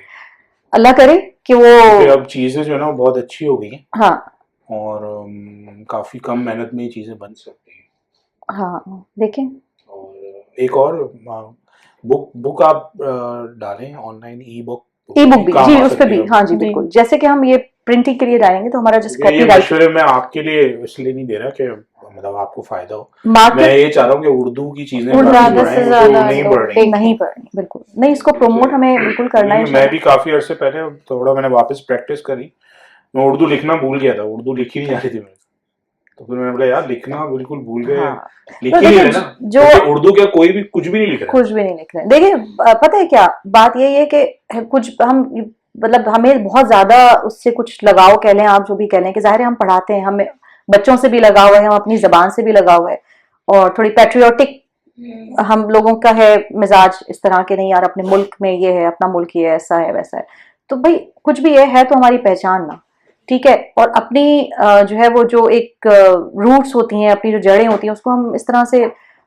अल्लाह करे कि वो अब चीजें जो है ना बहुत अच्छी हो गई हैं। हाँ और काफी कम मेहनत में ये चीजें बन सकती हैं। हाँ देखें। और एक और बुक आप डालें ऑनलाइन, ई बुक भी जी उस पर भी, हाँ जी बिल्कुल। जैसे कि हम ये प्रिंटिंग के लिए डालेंगे तो हमारा जिस मशवरे मैं आपके लिए इसलिए नहीं दे रहा कि मतलब आपको फायदा हो, मैं ये चाह रहा हूँ कि उर्दू की चीजें नहीं बढ़नी बिल्कुल नहीं, इसको प्रमोट हमें बिल्कुल करना है। मैं भी काफी अर्से पहले थोड़ा मैंने वापस प्रैक्टिस करी, मैं उर्दू लिखना भूल गया था, उर्दू लिखी नहीं जाती थी मेरे, तो फिर मैंने बोला यार लिखना बिल्कुल भूल गए। लिख ही नहीं रहे ना, जो उर्दू क्या कोई भी कुछ भी नहीं लिख रहे। देखिए पता है क्या बात यही है कि कुछ हम मतलब हमें बहुत ज्यादा उससे कुछ लगाव कह लें, आप जो भी कह लें, कि जाहिर है हम पढ़ाते हैं, हमें बच्चों से भी लगाव है, हम अपनी जबान से भी लगाव है, और थोड़ी पैट्रियोटिक हम लोगों का है मिजाज इस तरह के, नहीं यार अपने मुल्क में ये है, अपना मुल्क ये ऐसा है वैसा है, तो भाई कुछ भी है तो हमारी पहचान ना, ठीक है। और अपनी जो है वो जो एक रूट्स होती हैं, अपनी जो जड़ें होती हैं, उसको हम इस तरह से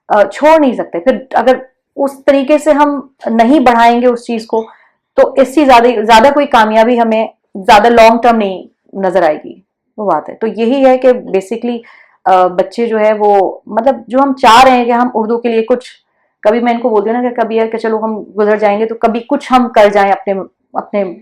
छोड़ नहीं सकते। फिर अगर उस तरीके से हम नहीं बढ़ाएंगे उस चीज को, तो इससे ज्यादा कोई कामयाबी हमें ज्यादा लॉन्ग टर्म नहीं नजर आएगी, वो बात है। तो यही है कि बेसिकली बच्चे जो है वो मतलब जो हम चाह रहे हैं कि हम उर्दू के लिए कुछ, कभी मैं इनको बोलती हूँ ना कि कभी है कि चलो हम गुजर जाएंगे तो कभी कुछ हम कर जाएं अपने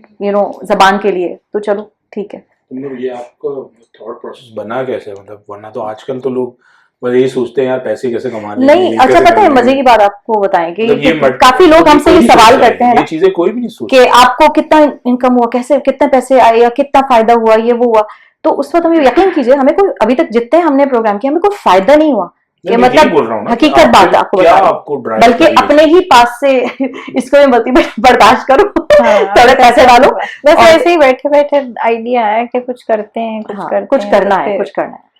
जबान के लिए, तो चलो ठीक है। ये आपको थॉट प्रोसेस बना कैसे, मतलब वरना तो आजकल तो लोग बस यही सोचते हैं यार पैसे कैसे कमाने। नहीं अच्छा पता है मजे की बात आपको बताएं कि काफी लोग हमसे ये सवाल करते हैं, ये चीजें कोई भी नहीं सोचता कि आपको कितना इनकम हुआ, कैसे कितने पैसे आए, या कितना फायदा हुआ, ये वो हुआ। तो उस वक्त हमें यकीन कीजिए, हमें कोई अभी तक जितने हमने प्रोग्राम किया हमें कोई फायदा नहीं हुआ, कि मतलब हकीकत बात आपको बता रहा, बल्कि अपने ही पास से इसको मैं बोलती बर्दाश्त करो, थोड़े पैसे डालो। बस ऐसे ही बैठे बैठे आइडिया आया कि कुछ करते हैं, कुछ करना है।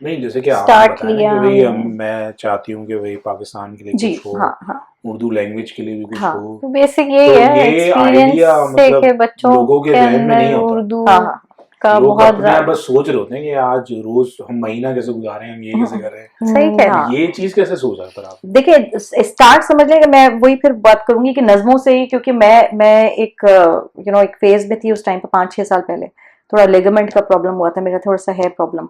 नहीं जैसे कि स्टार्ट लिया भाई मैं चाहती हूँ कि भाई पाकिस्तान के लिए कुछ हो, उर्दू लैंग्वेज के लिए भी कुछ हो, तो बेसिक यही है एक्सपीरियंस से कि बच्चों लोगों के जहन में नहीं होता उर्दू का लोग बहुत अपने बस सोच रहे होते हैं कि आज रोज हम महीना कैसे गुजारे, हम ये कैसे कर रहे हैं। सही कह ये चीज कैसे सोचा पर आप? देखिए स्टार्ट समझ लें कि मैं वही फिर बात करूंगी कि नज़मों से ही, क्योंकि मैं एक एक फेज में थी उस टाइम पर 5-6 साल पहले, थोड़ा लिगामेंट का प्रॉब्लम हुआ था मेरा, थोड़ा सा हेयर प्रॉब्लम,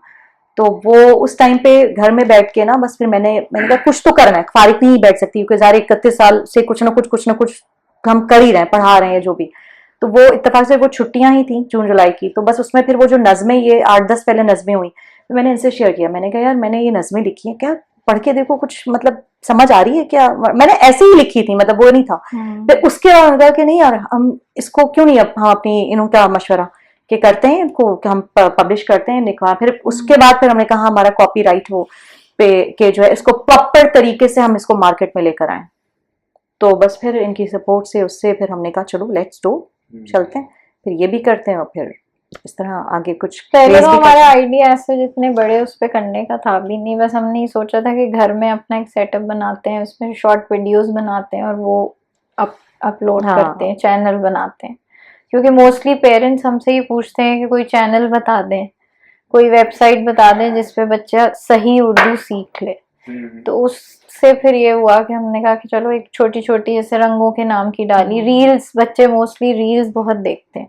तो वो उस टाइम पे घर में बैठ के ना बस फिर मैंने कहा कुछ तो करना है, फारिग नहीं बैठ सकती, क्योंकि 31 साल से कुछ ना कुछ हम कर ही रहे हैं, पढ़ा रहे हैं जो भी। तो वो इत्तेफाक से वो छुट्टियां ही थी जून जुलाई की, तो बस उसमें फिर वो जो नज़में ये 8-10 पहले नज़में हुई, तो मैंने इनसे शेयर किया, मैंने कहा यार मैंने ये नज़में लिखी हैं, क्या पढ़ के देखो कुछ मतलब समझ आ रही है क्या, मैंने ऐसे ही लिखी थी, मतलब वो नहीं था। फिर उसके बाद कहा कि नहीं यार हम इसको क्यों नहीं हम अपनी इनका मशवरा कि करते हैं इनको, कि हम पब्लिश करते हैं निकाह। फिर उसके बाद फिर हमने कहा हमारा कॉपीराइट हो पे के जो है इसको प्रॉपर तरीके से हम इसको मार्केट में लेकर आए, तो बस फिर इनकी सपोर्ट से उससे फिर हमने कहा चलो लेट्स डू, चलते हैं, फिर ये भी करते हैं और फिर इस तरह आगे कुछ। पहले तो हमारा आइडिया ऐसे जितने बड़े उस पे करने का था भी नहीं, बस हमने सोचा था कि घर में अपना एक सेटअप बनाते हैं, उसमें शॉर्ट वीडियोस बनाते हैं और वो अपलोड करते हैं, चैनल बनाते हैं, क्योंकि मोस्टली पेरेंट्स हमसे ही पूछते हैं कि कोई चैनल बता दें, कोई वेबसाइट बता दें जिसपे बच्चा सही उर्दू सीख ले। तो उससे फिर ये हुआ कि हमने कहा कि चलो एक छोटी छोटी जैसे रंगों के नाम की डाली। रील्स, बच्चे मोस्टली रील्स बहुत देखते हैं,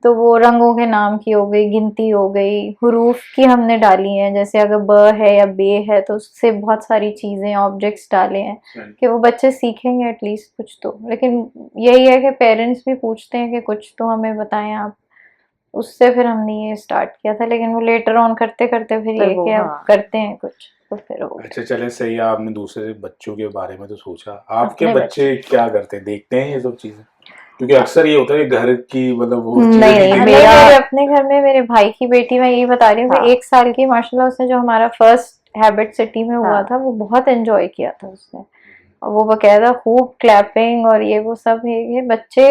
तो वो रंगों के नाम की हो गई, गिनती हो गई, हुरूफ की हमने डाली हैं, जैसे अगर ब है या बे है तो उससे बहुत सारी चीजें, ऑब्जेक्ट्स डाले हैं कि वो बच्चे सीखेंगे एटलीस्ट कुछ तो। लेकिन यही है कि पेरेंट्स भी पूछते हैं कि कुछ तो हमें बताएं आप, उससे फिर हमने ये स्टार्ट किया था। लेकिन वो लेटर ऑन करते करते फिर ये कि अब करते हैं कुछ, तो फिर हो अच्छा चले सही है, आपने दूसरे बच्चों के बारे में तो सोचा, आपके अपने बच्चे क्या करते हैं, देखते हैं ये सब चीजें? क्योंकि अक्सर ये होता है कि घर की मतलब वो नहीं, चीजें नहीं, दिखती हैं। मेरे अपने घर में मेरे भाई की बेटी, मैं यही बता रही हूँ कि 1 साल की माशाल्लाह, उसने जो हमारा फर्स्ट हैबिट सिटी में हुआ था वो बहुत एंजॉय किया था उसने, और वो बकायदा खूब क्लैपिंग और ये वो सब है। ये बच्चे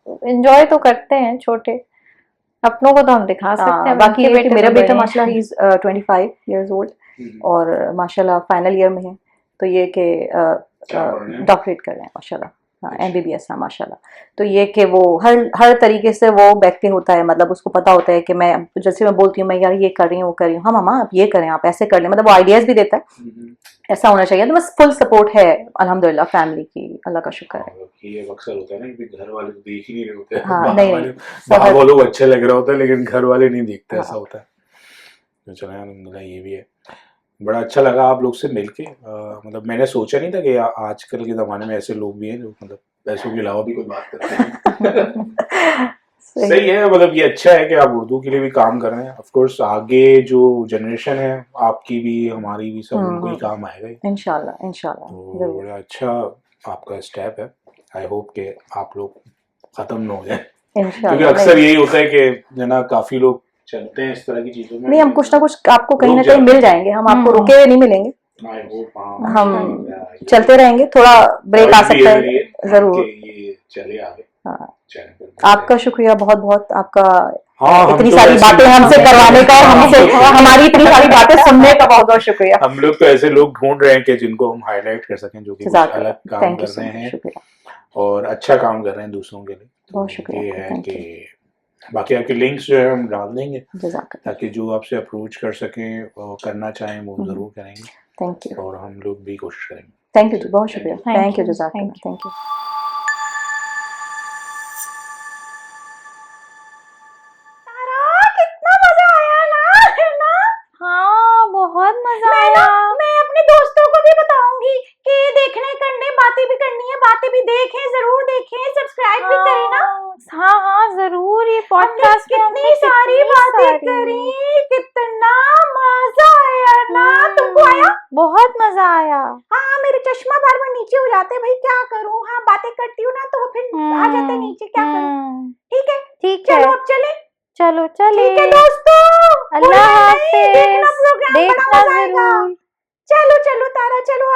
एंजॉय तो करते हैं छोटे, अपनों को तो हम दिखा सकते हैं। बाकी उनके ये कि बेटे मेरा तो बेटा बड़े हैं। माशाल्लाह ही 25 years old और माशाल्लाह फाइनल ईयर में है, तो ये कि क्या पढ़ रहे हैं? डॉक्टरेट कर रहे हैं माशाल्लाह, हाँ MBBS है माशाल्लाह। तो ये कि वो हर तरीके से वो बैक पे होता है, मतलब उसको पता होता है कि मैं जैसे मैं बोलती हूँ मैं यार ये कर रही हूँ वो कर रही हूँ, हाँ मामा आप ये करें, आप ऐसे कर लें, मतलब वो आइडियाज भी देता है, ऐसा होना चाहिए। तो बस फुल सपोर्ट है अल्हम्दुलिल्लाह फैमिली की, अल्लाह का शुक्र है। ये अक्सर होता है ना कि घर वाले तो देख ही नहीं रहे होते हैं, हाँ, बाहर नहीं, वाले नहीं, बाहर सब- वालों को अच्छे लग रहा होता है लेकिन घर वाले नहीं देखते, हाँ। ऐसा होता है। तो चलो अल्हम्दुलिल्लाह ये भी है। बड़ा अच्छा लगा आप लोग से मिलके, मतलब मैंने सोचा नहीं था कि आजकल के ज़माने में ऐसे लोग भी हैं जो मतलब पैसों के अलावा भी कोई बात करते हैं। सही है, मतलब ये अच्छा है कि आप उर्दू के लिए भी काम कर रहे हैं। ऑफ कोर्स आगे जो जनरेशन है आपकी भी हमारी भी सब उनको ही काम आएगा ही। इंशाल्लाह इंशाल्लाह तो जरूर। बड़ा अच्छा आपका स्टेप है। आई होप कि आप लोग खत्म ना हो जाए, इंशाल्लाह क्योंकि अक्सर यही होता है कि जो ना काफी लोग चलते हैं इस तरह की चीजों में। नहीं, हम कुछ ना कुछ आपको कहीं ना रुक कहीं जाते मिल जाएंगे, हम आपको रुके हुए नहीं मिलेंगे, आई होप हम चलते रहेंगे, थोड़ा ब्रेक आ सकता है जरूर। ये चले आगे। हाँ, चैनल पे आपका शुक्रिया बहुत बहुत, आपका हाँ, हम इतनी तो सारी वैसे बातें भी- हमसे करवाने का और हमसे हमारी इतनी सारी बातें सुनने का बहुत बहुत शुक्रिया। हम लोग तो ऐसे लोग ढूंढ रहे हैं कि जिनको हम हाईलाइट कर सकें, जो कि कुछ अलग काम थैंक यू कर सो रहे मच, हैं शुक्रिया, और अच्छा काम कर रहे हैं दूसरों के लिए। बहुत तो शुक्रिया, ये है थैंक कि बाकी आपके लिंक्स जो है हम डाल देंगे जज़ाकल्लाह, ताकि जो आपसे अप्रोच कर सकें और करना चाहें वो जरूर करेंगे, थैंक यू, और हम लोग भी कोशिश करेंगे। थैंक यू जी, बहुत शुक्रिया, थैंक यू you, जज़ाकल्लाह, thank you। Thank you. कितना मजा आया ना, है ना? हाँ बहुत मजा मैं आया। मैं अपने दोस्तों को भी बताऊंगी कि देखने करने बातें भी करनी है, बातें भी देखें, जरूर देखें, सब्सक्राइब भी करें ना। हाँ हाँ जरूर, ये हमने पॉडकास्ट में कितनी हमने सारी कितनी बातें सारी- करी, कितना मजा आया ना। तुमको आया? बहुत मजा आया। हाँ, मेरे चश्मा बार बार नीचे हो जाते हैं भाई, क्या करूँ? हाँ, बातें करती हूँ ना तो वो फिर आ जाते हैं नीचे, क्या करूँ? ठीक है, ठीक है, चलो अब चले। चलो चले। ठीक है दोस्तों, अल्लाह भूलना नहीं, हाफिज, देखना प्रोग्राम, बड़ा देखना मजा आएगा। जरूर। चलो चलो तारा, चलो